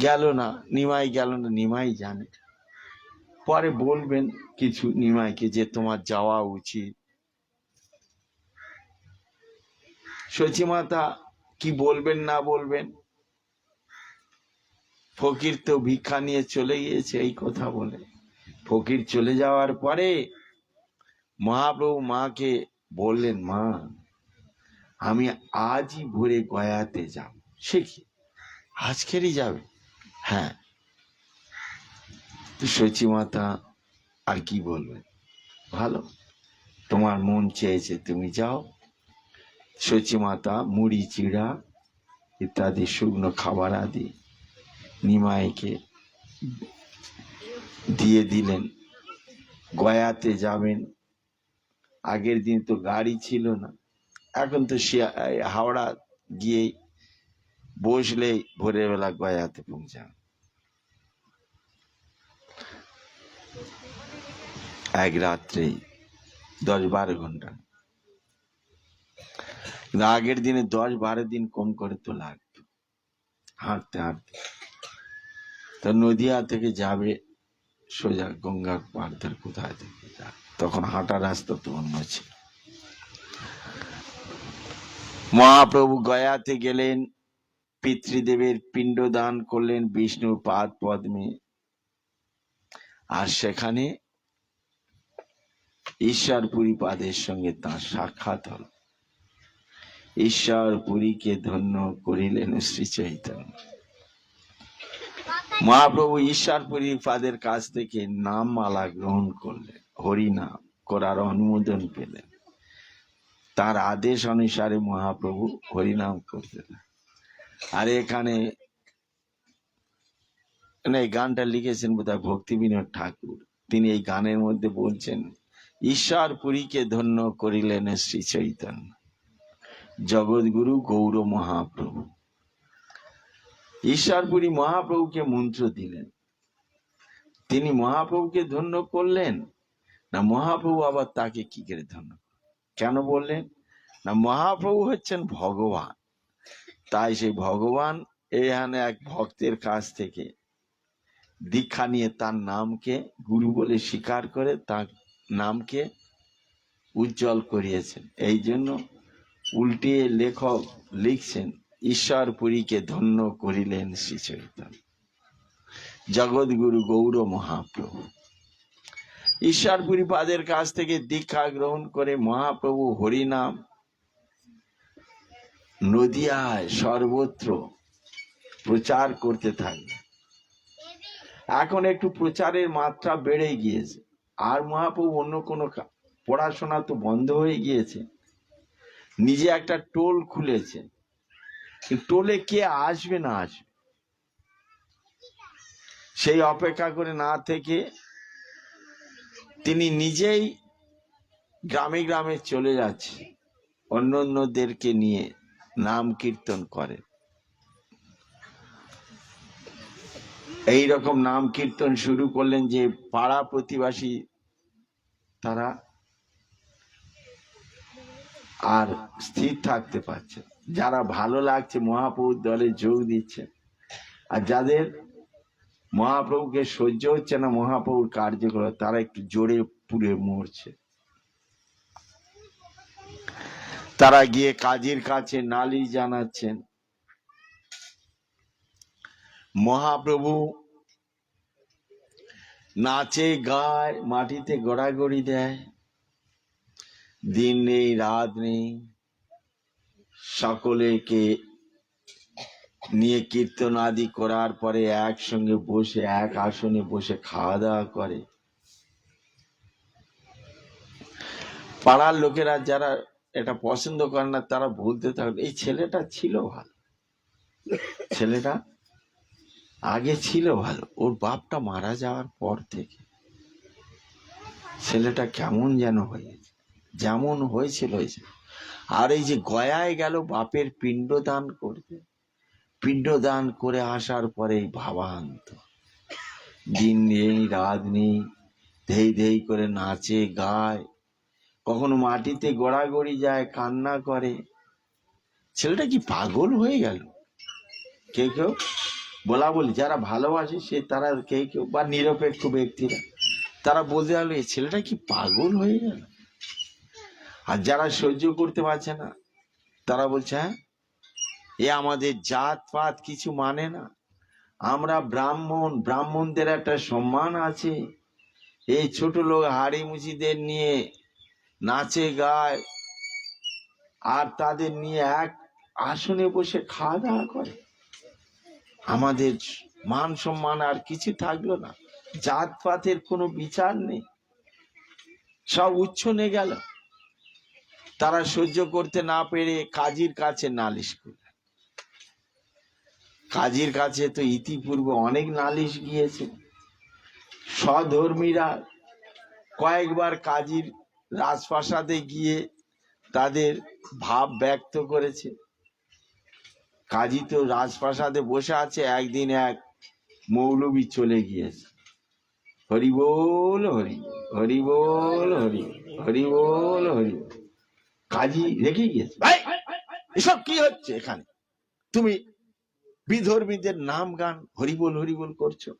গেল না, নিমাই গেল না। নিমাই জানে পরে বলবেন কিছু নিমাইকে যে তোমার যাওয়া উচিত। সচী মাতা কি বলবেন না বলবেন, ফকির তো ভিক্ষা নিয়ে চলে গিয়েছে এই কথা বলে। ফকির চলে যাওয়ার পরে মহাপ্রভু মাকে বললেন, মা আমি আজই ভোরে গয়াতে যাব। সে কি আজকেরই যাবে? হ্যাঁ। তো সচী মাতা আর কি বলবেন, ভালো, তোমার মন চেয়েছে তুমি যাও। সচী মাতা মুড়ি চিড়া ইত্যাদি শুকনো খাবার আদি নিমাইকে দিয়ে দিলেন। গয়াতে যাবেন। আগের দিন তো গাড়ি ছিল না, এখন তো হাওড়া গিয়ে বসলেই ভোরের বেলা গয়াতে পৌঁছান। 1 রাত্রে 10-12 ঘন্টা। আগের দিনে 10-12 দিন কম করে তো লাগতো হাঁটতে হাঁটতে। তো নদিয়া থেকে যাবে সোজা গঙ্গা পার ধরে কোথায় থেকে যাবে, তখন হাঁটা রাস্তা তো অন্য ছিল। মহাপ্রভু গয়াতে গেলেন, পিতৃদেবের পিণ্ড দান করলেন বিষ্ণুর পাদ পদ্মে। আর সেখানে ঈশ্বরপুরী পাদের সঙ্গে তাঁর সাক্ষাৎ হল। ঈশ্বরপুরীকে ধন্য করিলেন শ্রী চৈতন্য। মহাপ্রভু ঈশ্বরপুরী পাদের কাছ থেকে নাম মালা গ্রহণ করলেন, হরিনাম করার অনুমোদন পেলেন। তার আদেশ অনুসারে মহাপ্রভু হরিনাম করতেন। আর এখানে এই গানটা লিখেছেন বোধহয় ভক্তি বিনোদ ঠাকুর। তিনি এই গানের মধ্যে বলছেন, ঈশ্বরপুরীকে ধন্য করিলেন শ্রী চৈতন্য, জগৎগুরু গৌর মহাপ্রভু। ঈশ্বরপুরী মহাপ্রভুকে মন্ত্র দিলেন। তিনি মহাপ্রভুকে ধন্য করলেন না মহাপ্রভু আবার তাকে কি করে ধন্য কেন বললেন না, মহাপ্রভু হচ্ছেন ভগবান। তাই সেই ভগবান এখানে এক ভক্তের কাছ থেকে দীক্ষা নিয়ে তার নামকে গুরু বলে স্বীকার করে তার নামকে উজ্জ্বল করিয়েছেন। এই জন্য উল্টে লেখক লিখছেন, ঈশ্বরপুরীকে ধন্য করিলেন শ্রী চৈতন্য জগৎগুরু গৌর মহাপ্রভু। ঈশ্বরপুরী পাদের কাছ থেকে দীক্ষা গ্রহণ করে মহাপ্রভু হরিনাম নদিয়ায় সর্বত্র প্রচার করতে থাকলেন। এখন একটু প্রচারের মাত্রা বেড়ে গিয়েছে, আর মহাপ্রভু অন্য কোনো পড়াশোনা তো বন্ধ হয়ে গিয়েছে, নিজে একটা টোল খুলেছে। টোলে কে আসবে না আসবে সেই অপেক্ষা করে না থেকে তিনি নিজেই গ্রামে গ্রামে চলে যাচ্ছে, অন্যদেরকে নিয়ে নাম কীর্তন করেন। এইরকম নাম কীর্তন শুরু করলেন যে পাড়া প্রতিবাসী তারা আর স্থির থাকতে পারছে, যারা ভালো লাগছে মহাপ্রভুর দলে যোগ দিচ্ছে, আর যাদের মহাপ্রভুকে সহ্য হচ্ছে না মহাপ্রভুর কার্যকলাপ, তারা একটু জোরে পুড়ে মরছে। তারা গিয়ে কাজীর কাছে নালিশ জানাচ্ছেন। মহাপ্রভু নাচে গায়, মাটিতে গড়াগড়ি দেয়, দিন নেই রাত নেই, সকলেকে নিয়ে কীর্তন আদি করার পরে একসঙ্গে বসে এক আসনে বসে খাওয়া দাওয়া করে। পাড়ার লোকেরা যারা এটা পছন্দ করে না তারা বলতে থাকবে, এই ছেলেটা ছিল ভালো, ছেলেটা আগে ছিল ভালো, ওর বাপটা মারা যাওয়ার পর থেকে ছেলেটা কেমন যেন হয়েছে, যেমন হয়েছিল হয়েছে। আর এই যে গয়ায় গেল বাপের পিণ্ড দান করতে, পিণ্ড দান করে আসার পরে ভাবান্ত, দিন নেই রাত নেই, ধেই ধেই করে নাচে গায়, কখনো মাটিতে গড়াগড়ি যায়, কান্না করে। ছেলেটা কি পাগল হয়ে গেল? কেউ কেউ বলা বলি যারা ভালোবাসে সে তারা কেউ কেউ বা নিরপেক্ষ ব্যক্তিরা তারা বলতে লাগলো, এই ছেলেটা কি পাগল হয়ে গেল? আর যারা সহ্য করতে পারছে না তারা বলছে, হ্যাঁ এ আমাদের জাত পাত কিছু মানে না, আমরা ব্রাহ্মণ, ব্রাহ্মণদের একটা সম্মান আছে, এই ছোট লোক হাড়ি মুচিদের নিয়ে নাচে গায় আর তাদের নিয়ে এক আসনে বসে খাওয়া দাওয়া করে, আমাদের মান সম্মান আর কিছু থাকলো না, জাত পাতের কোনো বিচার নেই, সব উচ্ছনে গেল। তারা সহ্য করতে না পেরে কাজীর কাছে নালিশ করল। কাজীর কাছে তো ইতিপূর্বে অনেক নালিশ গিয়েছে, স্বধর্মীরা কয়েকবার কাজীর রাজপ্রাসাদে গিয়ে তাদের ভাব ব্যক্ত করেছে। কাজী তো রাজপ্রাসাদে বসে আছে, একদিন এক মৌলবী চলে গিয়েছে, হরি বল হরি, হরি বল হরি, হরি বল হরি। কাজী রেখে গিয়েছে, ভাই এসব কি হচ্ছে এখানে, তুমি বিধর্মীদের নাম গান হরিবোল হরিবোল করছো,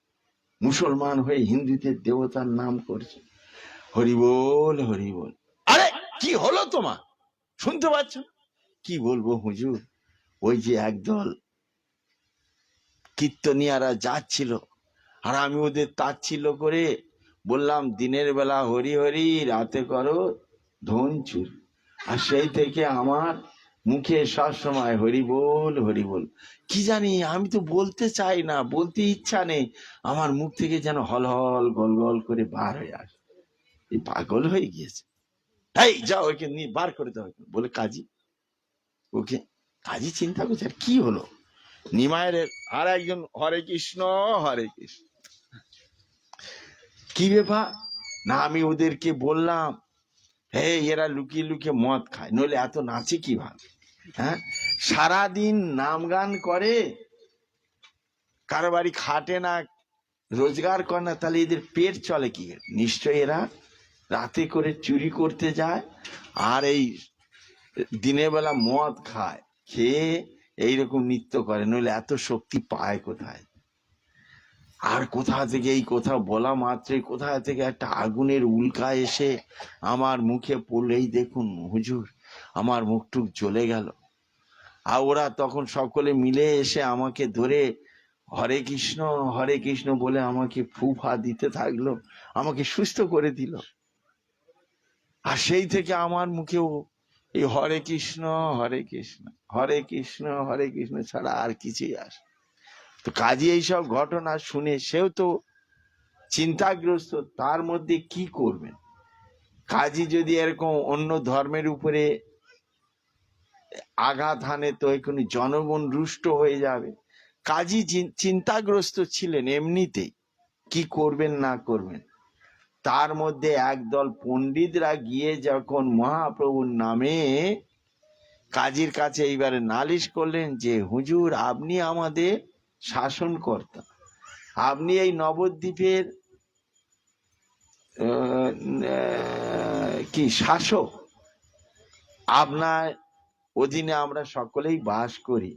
মুসলমান হয়ে হিন্দুদের দেবতার নাম করছো, হরিবোল হরিবোল। আরে কি হলো তোমার, শুনতে পাচ্ছ? কি বলবো হুজুর, ওই যে একদল কীর্তনিয়ারা যাচ্ছিল আর আমি ওদের তাচ্ছিল্য করে বললাম, দিনের বেলা হরি হরি, রাতে করো ধনচুর, আর সেই থেকে আমার মুখে সবসময় হরি বল হরি বল। কি জানি, আমি তো বলতে চাই না, বলতে ইচ্ছা নেই, আমার মুখ থেকে যেন হল হল গল গল করে বার হয়ে আসে। এই পাগল হয়ে গিয়েছে, এই যাও ওকে নিয়ে বার করে দাও বলে কাজী। ওকে কাজী চিন্তা করছে আর কি হলো, নিমায়ের আর একজন হরে কৃষ্ণ হরে কৃষ্ণ, কি ব্যাপার না, আমি ওদেরকে বললাম হে এরা লুকিয়ে লুকিয়ে মদ খায়, নইলে এত নাচে কিভাবে, হ্যাঁ সারাদিন নাম গান করে, কারো বাড়ি খাটে না, রোজগার করে না, তাহলে এদের পেট চলে কি? নিশ্চয় এরা রাতে করে চুরি করতে যায় আর এই দিনের বেলা মদ খায়, খেয়ে এইরকম নৃত্য করে, নইলে এত শক্তি পায় কোথায়? আর কোথা থেকে এই কথা বলা মাত্রই কোথা থেকে একটা আগুনের উল্কা এসে আমার মুখে পড়লেই দেখুন হুজুর আমার মুখটুক জ্বলে গেল। আর ওরা তখন সকলে মিলে এসে আমাকে ধরে হরে কৃষ্ণ বলে আমাকে ফুফা দিতে থাকলো, আমাকে সুস্থ করে দিল। আর সেই থেকে আমার মুখেও এই হরে কৃষ্ণ ছাড়া আর কিছুই আসে। তো কাজী এইসব ঘটনা শুনে সেও তো চিন্তাগ্রস্ত, তার মধ্যে কি করবেন। কাজী যদি এরকম অন্য ধর্মের উপরে আঘাত হানে তো এখনই জনগণ রুষ্ট হয়ে যাবে। কাজী চিন্তাগ্রস্ত ছিলেন এমনিতেই, কি করবেন না করবেন। তার মধ্যে একদল পণ্ডিতরা গিয়ে যখন মহাপ্রভুর নামে কাজীর কাছে এইবারে নালিশ করলেন যে হুজুর, আপনি আমাদের শাসনকর্তা, আপনি এই নবদ্বীপের কি শাসক, আপনার অধীনে আমরা সকলেই বাস করি।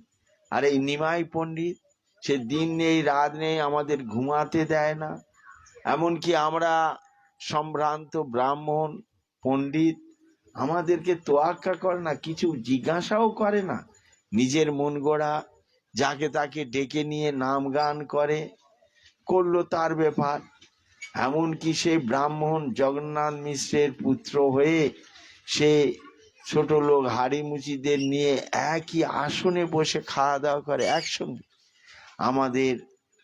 আর এই নিমাই পণ্ডিত, সে দিন নেই রাত নেই, আমাদের ঘুমাতে দেয় না। এমনকি আমরা সম্ভ্রান্ত ব্রাহ্মণ পণ্ডিত, আমাদেরকে তোয়াক্কা করে না, কিছু জিজ্ঞাসাও করে না। নিজের মন গড়া যাকে তাকে ডেকে নিয়ে নাম গান করলো তার ব্যাপার। এমনকি সে ব্রাহ্মণ জগন্নাথ মিশ্রের পুত্র হয়ে সে ছোট লোক হাড়ি মুচিদের নিয়ে একই আসনে বসে খাওয়া দাওয়া করে একসঙ্গে। আমাদের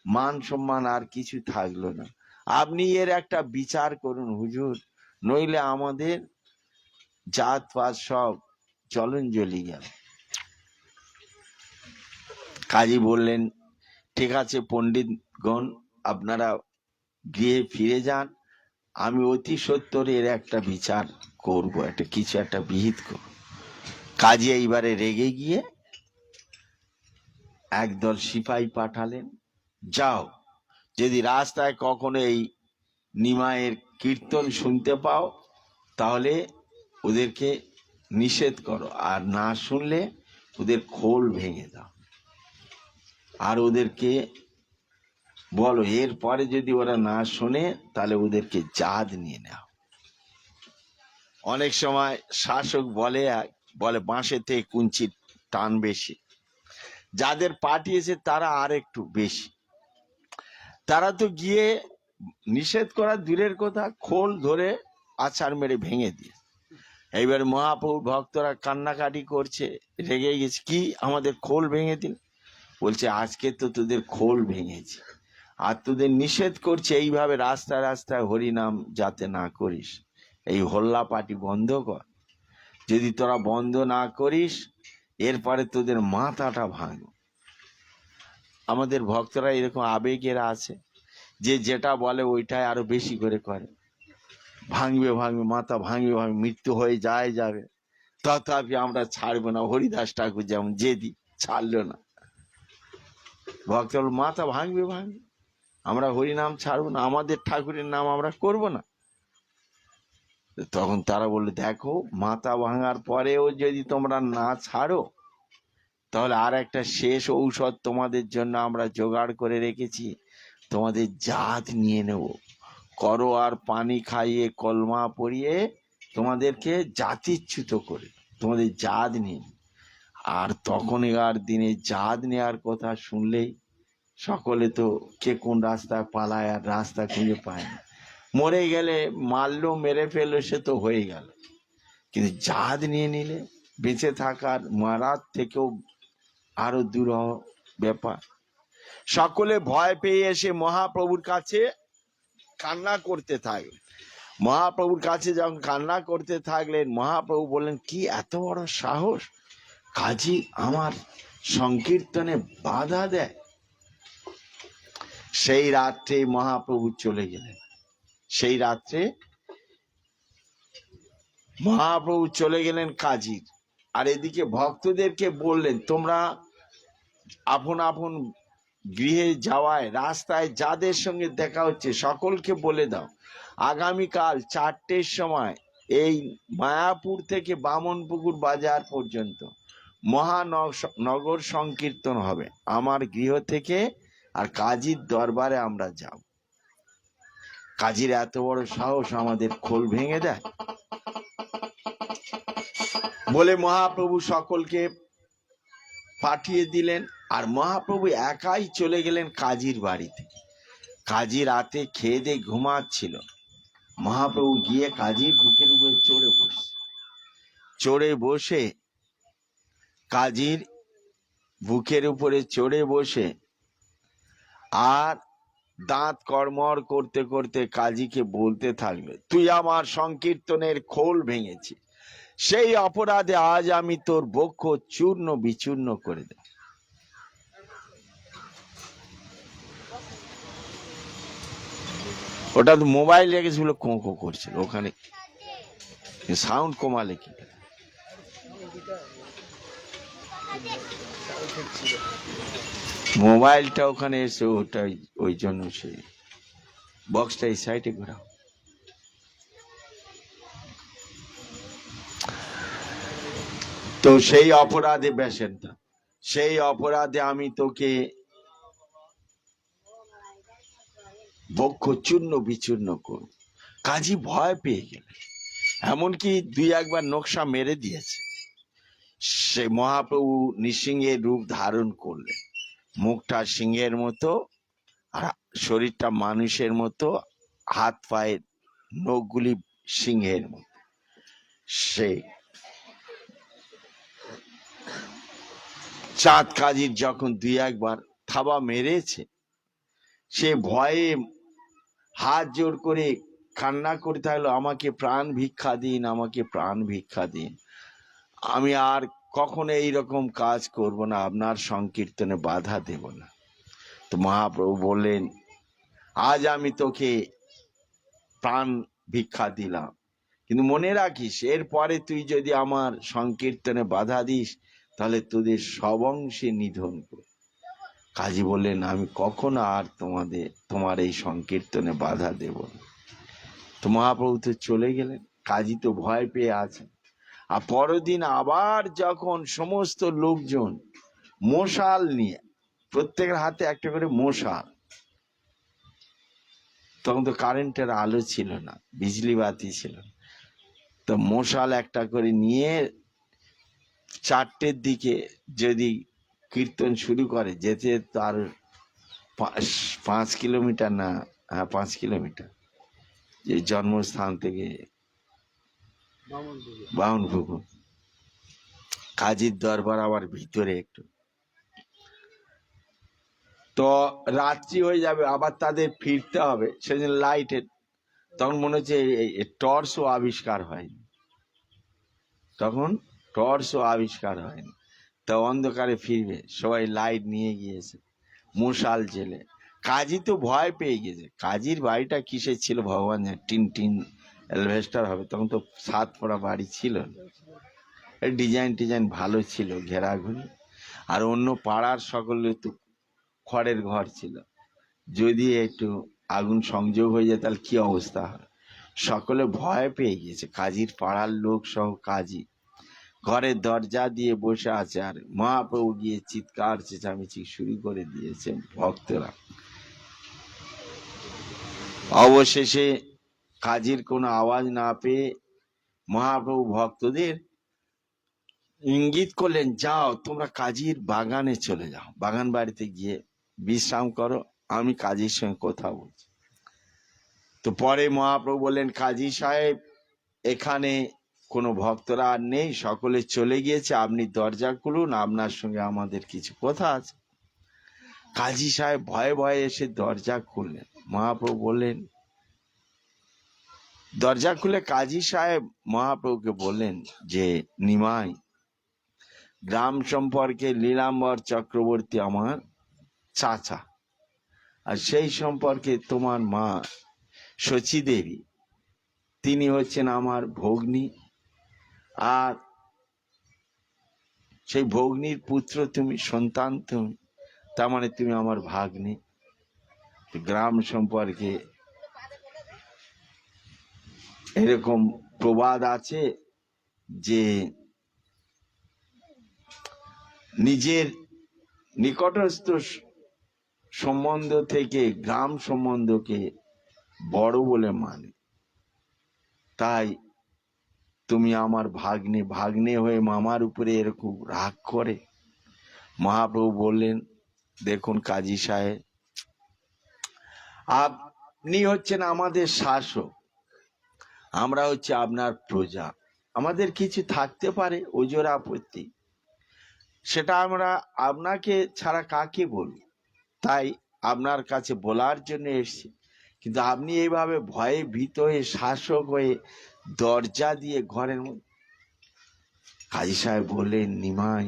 মান সম্মান আর কিছু থাকলো না। আপনি এর একটা বিচার করুন হুজুর, নইলে আমাদের জাত পাত সব জলঞ্জলি গেল। কাজী বললেন, ঠিক আছে পণ্ডিতগণ, আপনারা গৃহে ফিরে যান, আমি অতি সত্বর এর একটা বিচার করবো, কিছু একটা বিহিত করবো। কাজী এইবারে রেগে গিয়ে একদল সিপাহী পাঠালেন, যাও, যদি রাস্তায় কখনো এই নিমাইয়ের কীর্তন শুনতে পাও তাহলে ওদেরকে নিষেধ করো, আর না শুনলে ওদের খোল ভেঙে দাও। আর ওদেরকে বলো এরপরে যদি ওরা না শোনে তাহলে ওদেরকে জাদ নিয়ে নাও। অনেক সময় শাসক বলে বাঁশের থেকে কুঞ্চির টান বেশি। যাদের পাঠিয়েছে তারা আর একটু বেশি। তারা তো গিয়ে নিষেধ করা দূরের কথা, খোল ধরে আছাড় মেরে ভেঙে দিয়ে। এইবার মহাপ্রভু ভক্তরা কান্নাকাটি করছে, রেগে গেছে, কি আমাদের খোল ভেঙে দিন। বলছে আজকে তো তোদের খোল ভেঙেছে, আর তোদের নিষেধ করছে এইভাবে রাস্তায় রাস্তায় হরিনাম যাতে না করিস, এই হল্লা পাটি বন্ধ কর। যদি তোরা বন্ধ না করিস এরপরে তোদের মাথাটা ভাঙব। আমাদের ভক্তরা এরকম আবেগেরা আছে যে যেটা বলে ওইটাই আরো বেশি করে করে, ভাঙবে মাথা ভাঙবে, মৃত্যু হয়ে যাবে, তথাপি আমরা ছাড়বো না। হরিদাস ঠাকুর যেমন জেদি, ছাড়লো না। ভক্ত মাথা ভাঙবে, আমরা হরিনাম ছাড়বো না, আমাদের ঠাকুরের নাম আমরা করব না। তখন তারা বললো, দেখো মাথা ভাঙার পরেও যদি তোমরা না ছাড়ো তাহলে আর একটা শেষ ঔষধ তোমাদের জন্য আমরা জোগাড় করে রেখেছি, তোমাদের জাত নিয়ে নেব, করো আর পানি খাইয়ে কলমা পরিয়ে তোমাদেরকে জাতিচ্যুত করে তোমাদের জাত নিয়ে। আর তখনকার দিনে জাত নেওয়ার কথা শুনলেই সকলে তো কে কোন রাস্তায় পালায়, আর রাস্তা খুঁজে পায় না। মরে গেলে মারলো, মেরে ফেললো, সে তো হয়ে গেল, কিন্তু জাত নিয়ে নিলে বেঁচে থাকার মারার থেকেও আরো দুরূহ ব্যাপার। সকলে ভয় পেয়ে এসে মহাপ্রভুর কাছে কান্না করতে থাকলেন। মহাপ্রভুর কাছে যখন কান্না করতে থাকলেন, মহাপ্রভু বললেন, কি এত বড় সাহস, কাজী আমার সংকীর্তনে বাধা দেয়। সেই রাত্রে মহাপ্রভু চলে গেলেন। সেই রাত্রে মহাপ্রভু চলে গেলেন কাজীর। আর এদিকে ভক্তদেরকে বললেন, তোমরা আপন আপন গৃহে যাওয়ায় রাস্তায় যাদের সঙ্গে দেখা হচ্ছে সকলকে বলে দাও আগামীকাল 4টের সময় এই মায়াপুর থেকে বামনপুকুর বাজার পর্যন্ত মহানগর সংকীর্তন হবে আমার গৃহ থেকে, আর কাজীর দরবারে আমরা যাব। কাজীর এত বড় সাহস আমাদের খোল ভেঙে দেয়। বলে মহাপ্রভু সকলকে পাঠিয়ে দিলেন। আর মহাপ্রভু একাই চলে গেলেন কাজীর বাড়িতে। কাজী রাতে খেয়ে দিয়ে ঘুমাচ্ছিল। মহাপ্রভু গিয়ে কাজীর বুকের উপরে চড়ে বসে কাজীর বুকের উপরে চড়ে বসে আর দাঁত কড়মড় করতে করতে কাজীকে বলতে থাকলো, তুই আমার সংকীর্তনের খোল ভেঙেছিস, সেই অপরাধে আজ আমি তোর বক্ষ চূর্ণ বিচূর্ণ করে দেব। ওটা তো মোবাইল রেখেছিল, কোঁ কোঁ করছিল, ওখানে সাউন্ড কমালে কি? মোবাইলটা ওখানে এসে ওটাই, ওই জন্য সে বক্সটা এই সাইডে ঘোরাও। তো সেই অপরাধে বেসেনটা, সেই অপরাধে আমি তোকে বক্ষ চূর্ণ বিচূর্ণ করব। কাজী ভয় পেয়ে গেল, এমনকি দুই একবার নকশা মেরে দিয়েছে। সে মহাপ্রভু নৃসিংহের রূপ ধারণ করলেন, মুখটা সিংহের মতো আর শরীরটা মানুষের মতো, হাত পায়ের নখগুলি সিংহের মতো। সে চাঁদ কাজীর যখন দুই একবার থাবা মেরেছে, সে ভয়ে হাত জোর করে কান্না করতে হলো, আমাকে প্রাণ ভিক্ষা দিন, আমাকে প্রাণ ভিক্ষা দিন, আমি আর কখনো এইরকম কাজ করব না, আপনার সংকীর্তনে বাধা দেব না। তো মহাপ্রভু বললেন, আজ আমি তোকে প্রাণ ভিক্ষা দিলাম, কিন্তু মনে রাখিস এরপরে তুই যদি আমার সংকীর্তনে বাধা দিস তাহলে তোদের সব অংশে নিধন করব। কাজী বললেন, আমি কখনো আর তোমার এই সংকীর্তনে বাধা দেব না। তো মহাপ্রভু তো চলে গেলেন, কাজী তো ভয় পেয়ে আছে। আর পরদিন আবার যখন সমস্ত লোকজন মশাল নিয়ে, প্রত্যেকের হাতে একটা করে মশাল, তখন তো কারেন্টের আলো ছিল না, বিজলি বাতি ছিল না, তো মশাল একটা করে নিয়ে 4টের দিকে যদি কীর্তন শুরু করে, যেতে তার 5 কিলোমিটার না, হ্যাঁ 5 কিলোমিটার, যে জন্মস্থান থেকে বামনপুকুর, কাজীর দরবার আবার ভিতরে একটু, তো রাত্রি হয়ে যাবে, আবার তাদের ফিরতে হবে, সেজন্য লাইটের, তখন মনে হচ্ছে টর্চও আবিষ্কার হয়নি, তখন টর্চও আবিষ্কার হয়নি, তা অন্ধকারে ফিরবে, সবাই লাইট নিয়ে গিয়েছে, মশাল জেলে। কাজী তো ভয় পেয়ে গেছে, কাজীর বাড়িটা কিসের ছিল ভগবান জানে, টিন অ্যালভেস্টার হবে, তখন তো 7 পড়া বাড়ি ছিল, ডিজাইন ভালো ছিল, ঘেরাঘুরি, আর অন্য পাড়ার সকলে তো খড়ের ঘর ছিল, যদি একটু আগুন সংযোগ হয়ে যায় তাহলে কি অবস্থা হয়। সকলে ভয় পেয়ে গিয়েছে, কাজীর পাড়ার লোক সহ কাজী ঘরের দরজা দিয়ে বসে আছে, আর মহাপ্রভু গিয়ে চিৎকার চেঁচামেচি শুরু করে দিয়েছে ভক্তরা। অবশেষে কাজীর কোনো আওয়াজ না পেয়ে মহাপ্রভু ভক্তদের ইঙ্গিত করলেন, যাও তোমরা কাজীর বাগানে চলে যাও, বাগান বাড়িতে গিয়ে বিশ্রাম করো, আমি কাজীর সঙ্গে কথা বলছি। তো পরে মহাপ্রভু বললেন, কাজী সাহেব এখানে কোনো ভক্তরা আর নেই, সকলে চলে গিয়েছে, আপনি দরজা খুলুন, আপনার সঙ্গে আমাদের কিছু কথা আছে। কাজী সাহেব ভয়ে ভয়ে এসে দরজা খুললেন। মহাপ্রভু বললেন, দরজা খুলে কাজী সাহেব মহাপ্রভুকে বললেন যে, নিমাই, গ্রাম সম্পর্কে লীলাম্বর চক্রবর্তী আমার চাচা, আর সেই সম্পর্কে তোমার মা শচী দেবী, তিনি হচ্ছেন আমার ভগ্নী, আর সেই ভগ্নীর পুত্র তুমি, সন্তান তুমি, তার মানে তুমি আমার ভাগ্নে। গ্রাম সম্পর্কে এরকম প্রবাদ আছে যে নিজের নিকটস্থ সম্বন্ধ থেকে গ্রাম সম্বন্ধকে বড় বলে মানে। তাই তুমি আমার ভাগ্নে, ভাগ্নে হয়ে মামার উপরে এরকম রাগ করে? মহাপ্রভু বললেন, দেখুন কাজী সাহেব, আপনি হচ্ছেন আমাদের শাসক, আমরা হচ্ছে আপনার প্রজা, আমাদের কিছু থাকতে পারে ওজোর আপত্তি, সেটা আমরা আপনাকে ছাড়া কাকে বলব, তাই আপনার কাছে বলার জন্য এসেছি। কিন্তু আপনি এইভাবে ভয়ে ভীত হয়ে শাসক হয়ে দরজা দিয়ে ঘরের মধ্যে। কাজী সাহেব বললেন, নিমাই,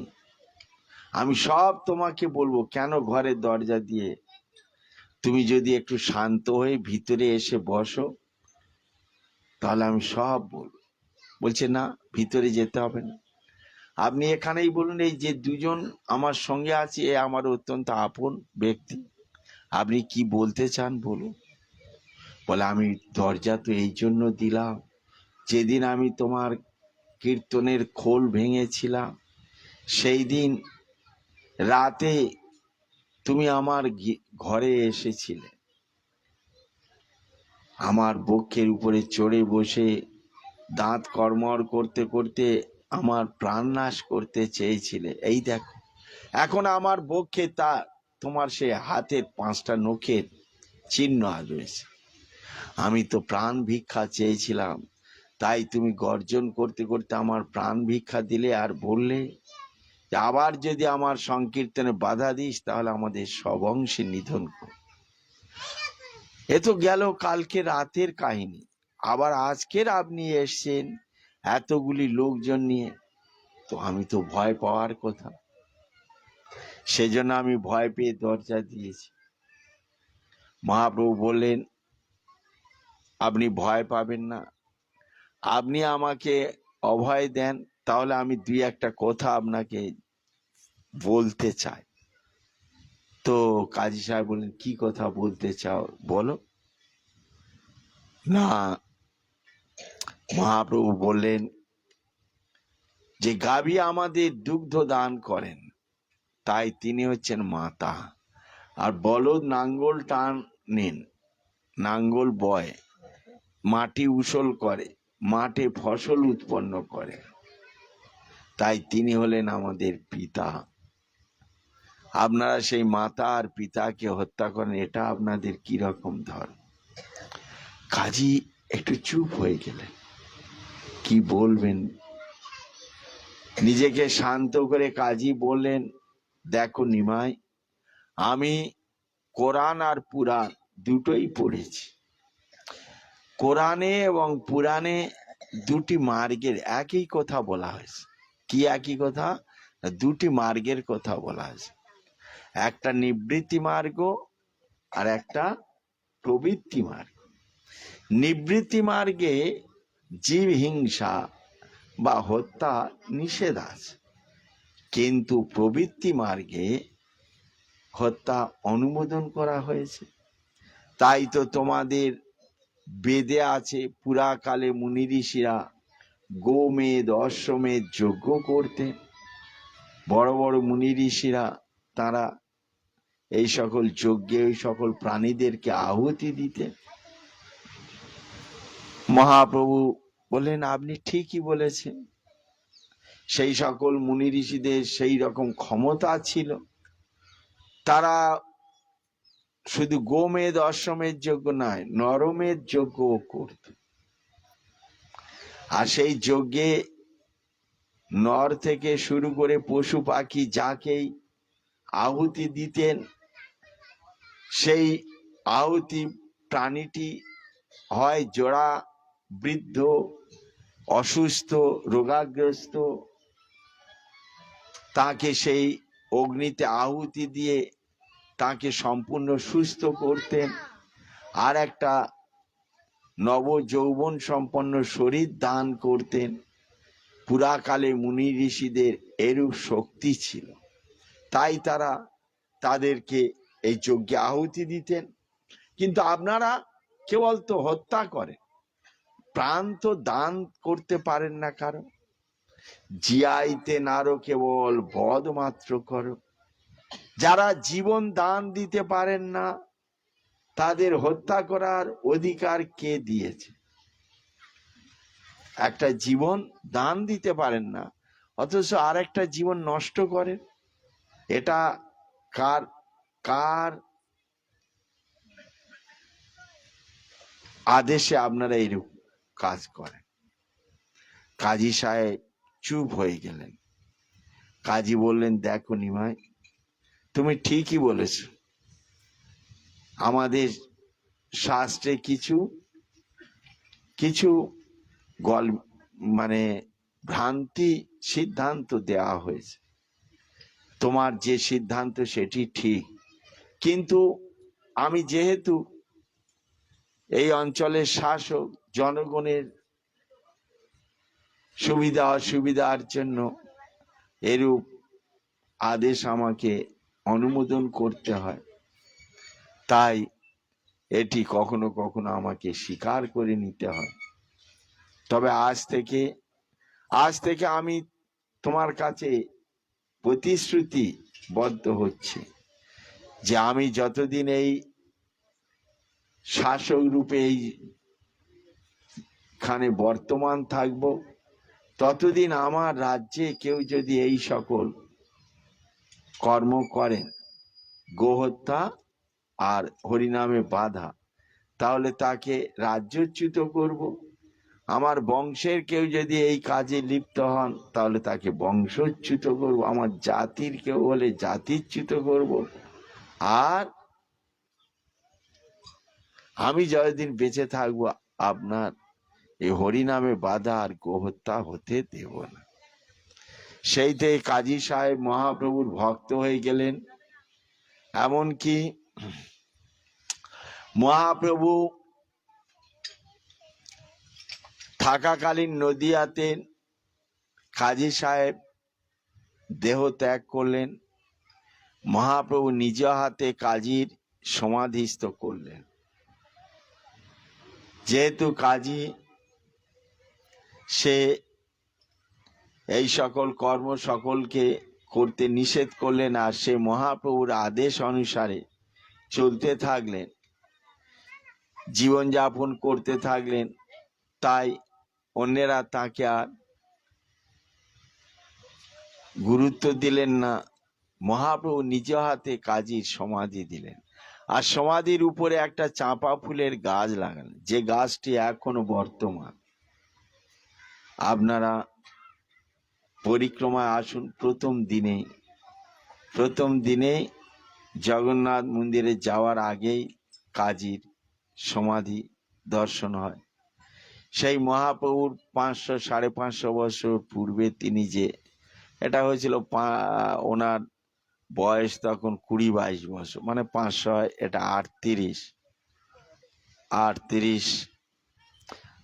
আমি সব তোমাকে বলবো, কেন ঘরের দরজা দিয়ে? তুমি যদি একটু শান্ত হয়ে ভিতরে এসে বসো তাহলে আমি সব বলবো। বলছে, না, ভিতরে যেতে হবে না, আপনি এখানেই বলুন, এই যে দুজন আমার সঙ্গে আছে এ আমার অত্যন্ত আপন ব্যক্তি, আপনি কি বলতে চান বলুন। বলে, আমি দরজা তো এই জন্য দিলাম, যেদিন আমি তোমার কীর্তনের খোল ভেঙেছিলাম সেই দিন রাতে তুমি আমার ঘরে এসেছিলে, আমার বক্ষের উপরে চড়ে বসে দাঁত কড়মড় করতে করতে আমার প্রাণ নাশ করতে চেয়েছিলে। এই দেখো, এখন আমার বক্ষে তা তোমার সে হাতের 5টা নখের চিহ্ন রয়েছে। আমি তো প্রাণ ভিক্ষা চেয়েছিলাম, তাই তুমি গর্জন করতে করতে আমার প্রাণ ভিক্ষা দিলে, আর বললে যে আবার যদি আমার সংকীর্তনে বাধা দিস তাহলে আমাদের সব অংশে নিধন কর। এ তো গেল কালকে রাতের কাহিনী, আবার আজকের আপনি এসছেন এতগুলি লোকজন নিয়ে, তো আমি তো ভয় পাওয়ার কথা, সেজন্য আমি ভয় পেয়ে দরজা দিয়েছি। মহাপ্রভু বললেন, আপনি ভয় পাবেন না, আপনি আমাকে অভয় দেন, তাহলে আমি 2-1টা কথা আপনাকে বলতে চাই। তো কাজী সাহেব বললেন, কি কথা বলতে চাও বলো না। মহাপ্রভু বললেন যে গাভী আমাদের দুগ্ধ দান করেন, তাই তিনি হচ্ছেন মাতা, আর বলদ নাঙ্গল টানেন, নাঙ্গল বয়, মাটি উসল করে, মাঠে ফসল উৎপন্ন করে, তাই তিনি হলেন আমাদের পিতা। আপনারা সেই মাতা আর পিতাকে হত্যা করেন, এটা আপনাদের কি রকম ধর্ম? কাজী একটু চুপ হয়ে গেলেন, কি বলবেন, নিজেকে শান্ত করে কাজী বললেন, দেখো নিমাই, আমি কোরআন আর পুরাণ দুটোই পড়েছি। কোরআনে এবং পুরাণে দুটি মার্গের একই কথা বলা হয়েছে। কি একই কথা? দুটি মার্গের কথা বলা হয়েছে, একটা নিবৃত্তি মার্গ আর একটা প্রবৃত্তি মার্গ। নিবৃত্তি মার্গে জীব হিংসা বা হত্যা নিষেধ আছে, কিন্তু প্রবৃত্তি মার্গে হত্যা অনুমোদন করা হয়েছে। তাই তো তোমাদের বেদে আছে, পুরাকালে মুনি ঋষিরা গোমেদ অশ্বমেধ যজ্ঞ করতেন। বড় বড় মুনি ঋষিরা তারা এই সকল যজ্ঞে ওই সকল প্রাণীদেরকে আহুতি দিতেন। মহাপ্রভু বললেন, আপনি ঠিকই বলেছেন, সেই সকল মুনি ঋষিদের সেই রকম ক্ষমতা ছিল, তারা শুধু গোমেদ অশ্বমেধ যজ্ঞ নয়, নরমেধ যজ্ঞ করত। আর সেই যজ্ঞে নর থেকে শুরু করে পশু পাখি যাকেই আহুতি দিতেন, সেই আহুতি প্রাণীটি হয় জোড়া, বৃদ্ধ, অসুস্থ, রোগাগ্রস্ত, তাকে সেই অগ্নিতে আহুতি দিয়ে তাকে সম্পূর্ণ সুস্থ করতেন, আর একটা নব যৌবন সম্পন্ন শরীর দান করতেন। পুরাকালে মুনি ঋষিদের এরূপ শক্তি ছিল, তাই তারা তাদেরকে এই যজ্ঞে আহুতি দিতেন। কিন্তু আপনারা কেবল তো হত্যা করেন, প্রাণ তো দান করতে পারেন না কারো। জিয়াইতে নারো কেবল বধ মাত্র করো। যারা জীবন দান দিতে পারেন না তাদের হত্যা করার অধিকার কে দিয়েছে? একটা জীবন দান দিতে পারেন না, অথচ আর একটা জীবন নষ্ট করেন। এটা কার কার আদেশে আপনারা এরকম কাজ করেন? কাজী সাহেব চুপ হয়ে গেলেন। কাজী বললেন, দেখো নিমাই, তুমি ঠিকই বলেছ। আমাদের শাস্ত্রে কিছু কিছু মানে ভ্রান্তি সিদ্ধান্ত দেওয়া হয়েছে। তোমার যে সিদ্ধান্ত সেটি ঠিক, কিন্তু আমি যেহেতু এই অঞ্চলের শাসক, জনগণের সুবিধা অসুবিধার জন্য এরূপ আদেশ আমাকে অনুমোদন করতে হয়, তাই এটি কখনো কখনো আমাকে স্বীকার করে নিতে হয়। তবে আজ থেকে আমি তোমার কাছে প্রতিশ্রুতিবদ্ধ হচ্ছি যে আমি যতদিন এই শাসক রূপে এইখানে বর্তমান থাকব, ততদিন আমার রাজ্যে কেউ যদি এই সকল কর্ম করেন, গোহত্যা আর হরিনামে বাধা, তাহলে তাকে রাজ্যচ্যুত করব। আমার বংশের কেউ যদি এই কাজে লিপ্ত হন, তাহলে তাকে বংশচ্যুত করব। আমার জাতির কেউ হলে জাতিচ্যুত করব। আর আমি যতদিন বেঁচে থাকবো, আপনার এই হরিনামে বাধা আর গোহত্যা হতে দেব না। সেই থেকে কাজী সাহেব মহাপ্রভুর ভক্ত হয়ে গেলেন। এমনকি মহাপ্রভু থাকাকালীন নদিয়াতে কাজী সাহেব দেহ ত্যাগ করলেন। মহাপ্রভু নিজ হাতে কাজীর সমাধিস্থ করলেন। যেহেতু কাজী সে এই সকল কর্ম সকলকে করতে নিষেধ করলেন, আর সে মহাপ্রভুর আদেশ অনুসারে চলতে থাকলেন, জীবনযাপন করতে থাকলেন, তাই অন্যেরা তাকে আর গুরুত্ব দিলেন না। মহাপ্রভু নিজ হাতে কাজীর সমাধি দিলেন, আর সমাধির উপরে একটা চাঁপা ফুলের গাছ লাগালেন, যে গাছটি এখনো বর্তমান। আপনারা পরিক্রমায় আসুন, প্রথম দিনে জগন্নাথ মন্দিরে যাওয়ার আগেই কাজীর সমাধি দর্শন হয়। সেই মহাপ্রভুর 500-550 বছর পূর্বে তিনি যে, এটা হয়েছিল ওনার বয়স তখন 20-22 বছর, মানে 500 এটা 38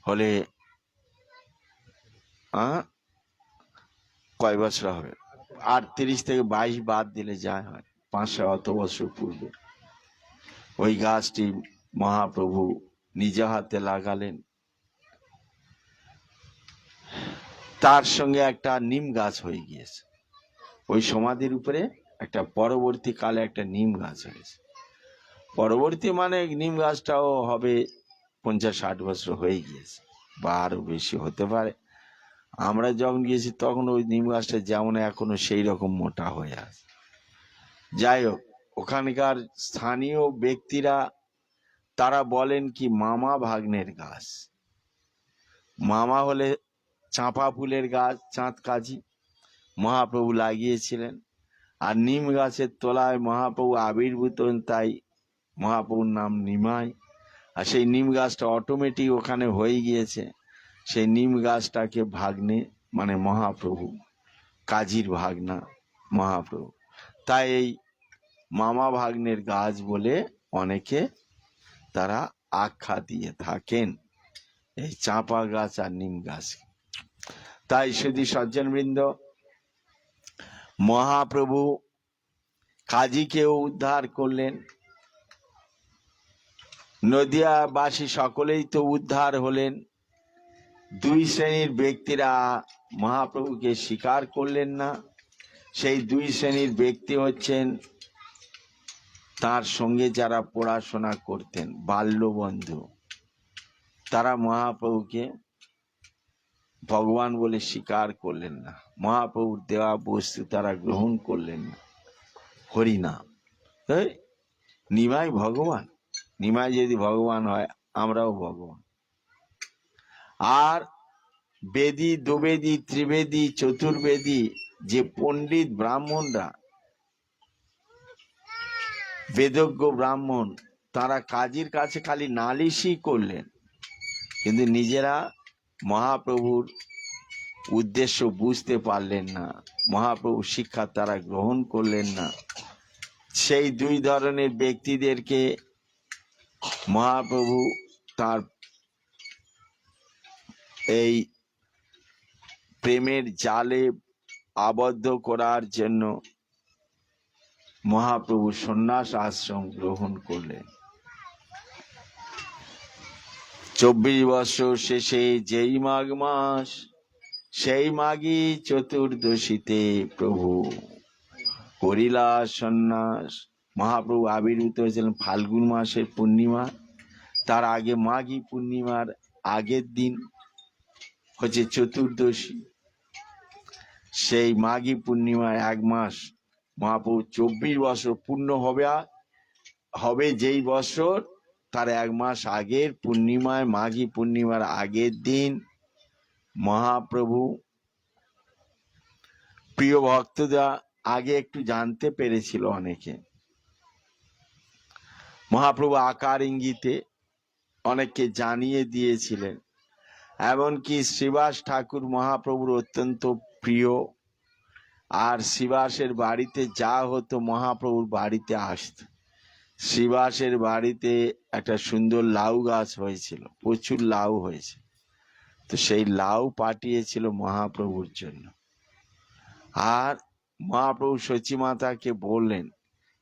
হলে কয় বছর হবে? 38 থেকে 22 বাদ দিলে যা হয়, 500 অত বছর পূর্বে ওই গাছটি মহাপ্রভু নিজ হাতে লাগালেন। তার সঙ্গে একটা নিম গাছ হয়ে গিয়েছে। ওই সমাধির উপরে একটা পরবর্তীকালে একটা নিম গাছ হয়েছে। পরবর্তী মানে নিম গাছটাও হবে 50-60 বছর হয়ে গিয়েছে, বা আরো বেশি হতে পারে। আমরা যখন গিয়েছি তখন ওই নিম গাছটা যেমন এখনো সেই রকম মোটা হয়ে আছে। যাই হোক, ওখানকার স্থানীয় ব্যক্তিরা তারা বলেন কি, মামা ভাগ্নের গাছ। মামা হলে চাঁপা ফুলের গাছ, চাঁদ কাজী মহাপ্রভু লাগিয়েছিলেন। আর নিম গাছের তলায় মহাপ্রভু আবির্ভূত, তাই মহাপ্রভুর নাম নিমাই। আর সেই নিম গাছটা অটোমেটিক ওখানে হয়ে গিয়েছে। সেই নিম গাছটাকে ভাগ্নে মানে মহাপ্রভু, কাজীর ভাগনা মহাপ্রভু, তাই এই মামা ভাগ্নের গাছ বলে অনেকে তারা আখ্যা দিয়ে থাকেন এই চাঁপা গাছ আর নিম গাছ। তাই শুধু সজ্জনবৃন্দ, মহাপ্রভু কাজীকেও উদ্ধার করলেন, নদিয়াবাসী সকলেই তো উদ্ধার হলেন। দুই শ্রেণীর ব্যক্তিরা মহাপ্রভুকে স্বীকার করলেন না। সেই দুই শ্রেণীর ব্যক্তি হচ্ছেন তার সঙ্গে যারা পড়াশোনা করতেন, বাল্যবন্ধু। তারা মহাপ্রভুকে ভগবান বলে স্বীকার করলেন না, মহাপ্রভুর দেওয়া বস্তু তারা গ্রহণ করলেন না। হরিনাম, তাই নিমাই ভগবান, নিমাই যদি ভগবান হয় আমরাও ভগবান। আর বেদী, দ্বিবেদী, ত্রিবেদী, চতুর্বেদী যে পণ্ডিত ব্রাহ্মণরা, বেদজ্ঞ ব্রাহ্মণ, তারা কাজীর কাছে খালি নালিশই করলেন, কিন্তু নিজেরা মহাপ্রভুর উদ্দেশ্য বুঝতে পারলেন না, মহাপ্রভুর শিক্ষা তারা গ্রহণ করলেন না। সেই দুই ধরনের ব্যক্তিদেরকে মহাপ্রভু তার এই প্রেমের জালে আবদ্ধ করার জন্য মহাপ্রভু সন্ন্যাস আশ্রম গ্রহণ করলেন। 24 বছর শেষে যেই মাঘ মাস, সেই মাঘী চতুর্দশীতে প্রভু করিলা সন্ন্যাস। মহাপ্রভু আবির্ভূত হয়েছিলেন ফাল্গুন মাসের পূর্ণিমা, তার আগে মাঘী পূর্ণিমার আগের দিন হচ্ছে চতুর্দশী। সেই মাঘী পূর্ণিমায় 1 মাস মহাপ্রভু 24 বছর পূর্ণ হবে যেই বছর, তার 1 মাস আগের পূর্ণিমায়, মাঘী পূর্ণিমার আগের দিন মহাপ্রভু প্রিয় ভক্তরা আগে একটু জানতে পেরেছিল অনেকে, মহাপ্রভু আকার ইঙ্গিতে অনেককে জানিয়ে দিয়েছিলেন। এমনকি শ্রীবাস ঠাকুর মহাপ্রভুর অত্যন্ত প্রিয়, আর শ্রীবাসের বাড়িতে যা হতো মহাপ্রভুর বাড়িতে আসত। শ্রীবাসের বাড়িতে একটা সুন্দর লাউ গাছ হয়েছিল, প্রচুর লাউ হয়েছে, তো সেই লাউ পাঠিয়েছিল মহাপ্রভুর জন্য। আর মহাপ্রভু সচিমাতাকে বললেন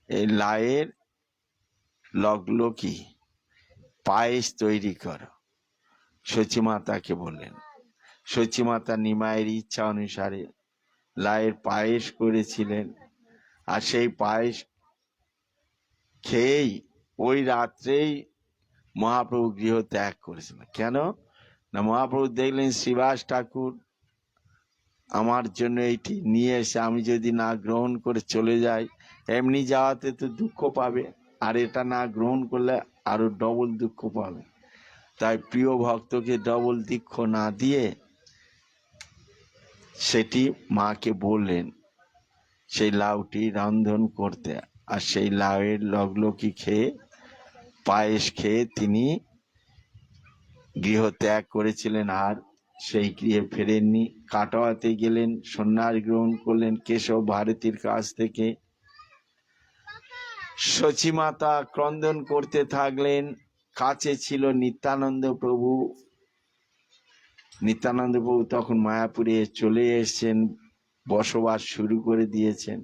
এই লাউয়ের লগ্লকি পায়েস তৈরি করো, সচিমাতাকে বললেন। সচিমাতা নিমাইয়ের ইচ্ছা অনুসারে লাউয়ের পায়েস করেছিলেন, আর সেই পায়েস খেয়েই ওই রাত্রেই মহাপ্রভু গৃহ ত্যাগ করেছিলেন। কেন না, মহাপ্রভু দেখলেন শ্রীবাস ঠাকুর আমার জন্য এইটি নিয়ে এসে আমি যদি না গ্রহণ করে চলে যাই, এমনি যাওয়াতে তো দুঃখ পাবে, আর এটা না গ্রহণ করলে আরো ডবল দুঃখ পাবে। তাই প্রিয় ভক্তকে ডবল দুঃখ না দিয়ে সেটি মাকে বললেন সেই লাউটি রন্ধন করতে, আর সেই লাউয়ের লগ্লকি খেয়ে পায়েস খেয়ে তিনি গৃহ ত্যাগ করেছিলেন, আর সেই গৃহে ফেরেননি। কাটোয়াতে গেলেন, সন্ন্যাস গ্রহণ করলেন কেশব ভারতীর কাছ থেকে। সচিমাতা ক্রন্দন করতে থাকলেন। কাছে ছিল নিত্যানন্দ প্রভু। নিত্যানন্দ প্রভু তখন মায়াপুরে চলে এসেছেন, বসবাস শুরু করে দিয়েছেন।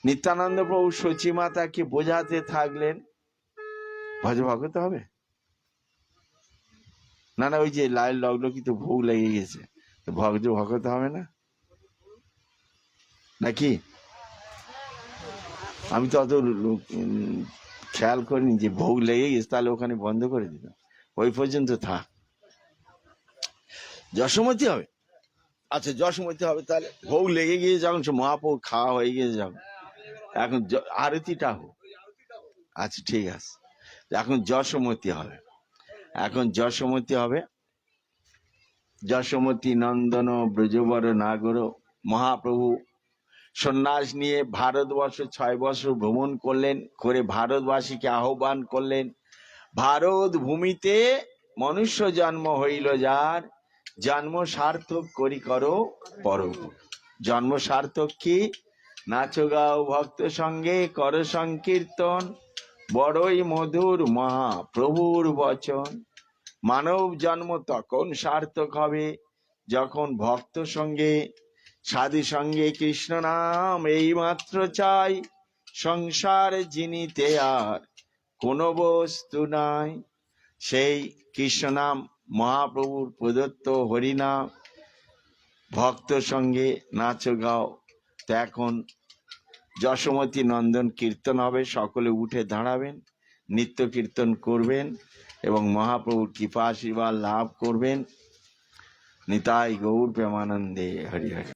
নিত্যানন্দ প্রভু সচিমাতাকে বোঝাতে থাকলেন ভজ ভগতে হবে না, না ওই যে লাইল লগ্লকি তো ভোগ লেগে গেছে, ভজ ভগতে হবে না নাকি? আমি তো অত খেয়াল করিনি যে ভোগ লেগে গেছে, তাহলে ওখানে বন্ধ করে দিতাম, ওই পর্যন্ত থাক। যশোমতী হবে, আচ্ছা যশোমতী হবে, তাহলে ভোগ লেগে গিয়ে যখন মহাপ্রভু খাওয়া হয়ে গিয়েছে যখন, এখন আরতিটা হোক। আচ্ছা ঠিক আছে, এখন যশোমতী হবে, এখন যশোমতী হবে। যশোমতী নন্দন ব্রজবর নাগর। মহাপ্রভু সন্ন্যাস নিয়ে ভারতবর্ষ 6 বছর ভ্রমণ করলেন, করে ভারতবাসীকে আহ্বান করলেন, ভারত ভূমিতে মনুষ্য জন্ম হইল যার, জন্ম সার্থক করি করো পরম। জন্ম সার্থক কি? নাচো গাও ভক্ত সঙ্গে কর সংকীর্তন, বড়ই মধুর মহাপ্রভুর বচন। মানব জন্ম তখন সার্থক হবে যখন ভক্ত সঙ্গে সাধু সঙ্গে কৃষ্ণ নাম এই মাত্র চাই, সংসার জিনিতে আর কোনো বস্তু নাই। সেই কৃষ্ণ নাম মহাপ্রভুর প্রদত্ত হরিনাম, ভক্ত সঙ্গে নাচো গাও। তো এখন যশোমতী নন্দন কীর্তন হবে, সকলে উঠে দাঁড়াবেন, নিত্য কীর্তন করবেন এবং মহাপ্রভুর কৃপা আশীর্বাদ লাভ করবেন। নিতাই গৌর প্রেমানন্দে হরি হরি।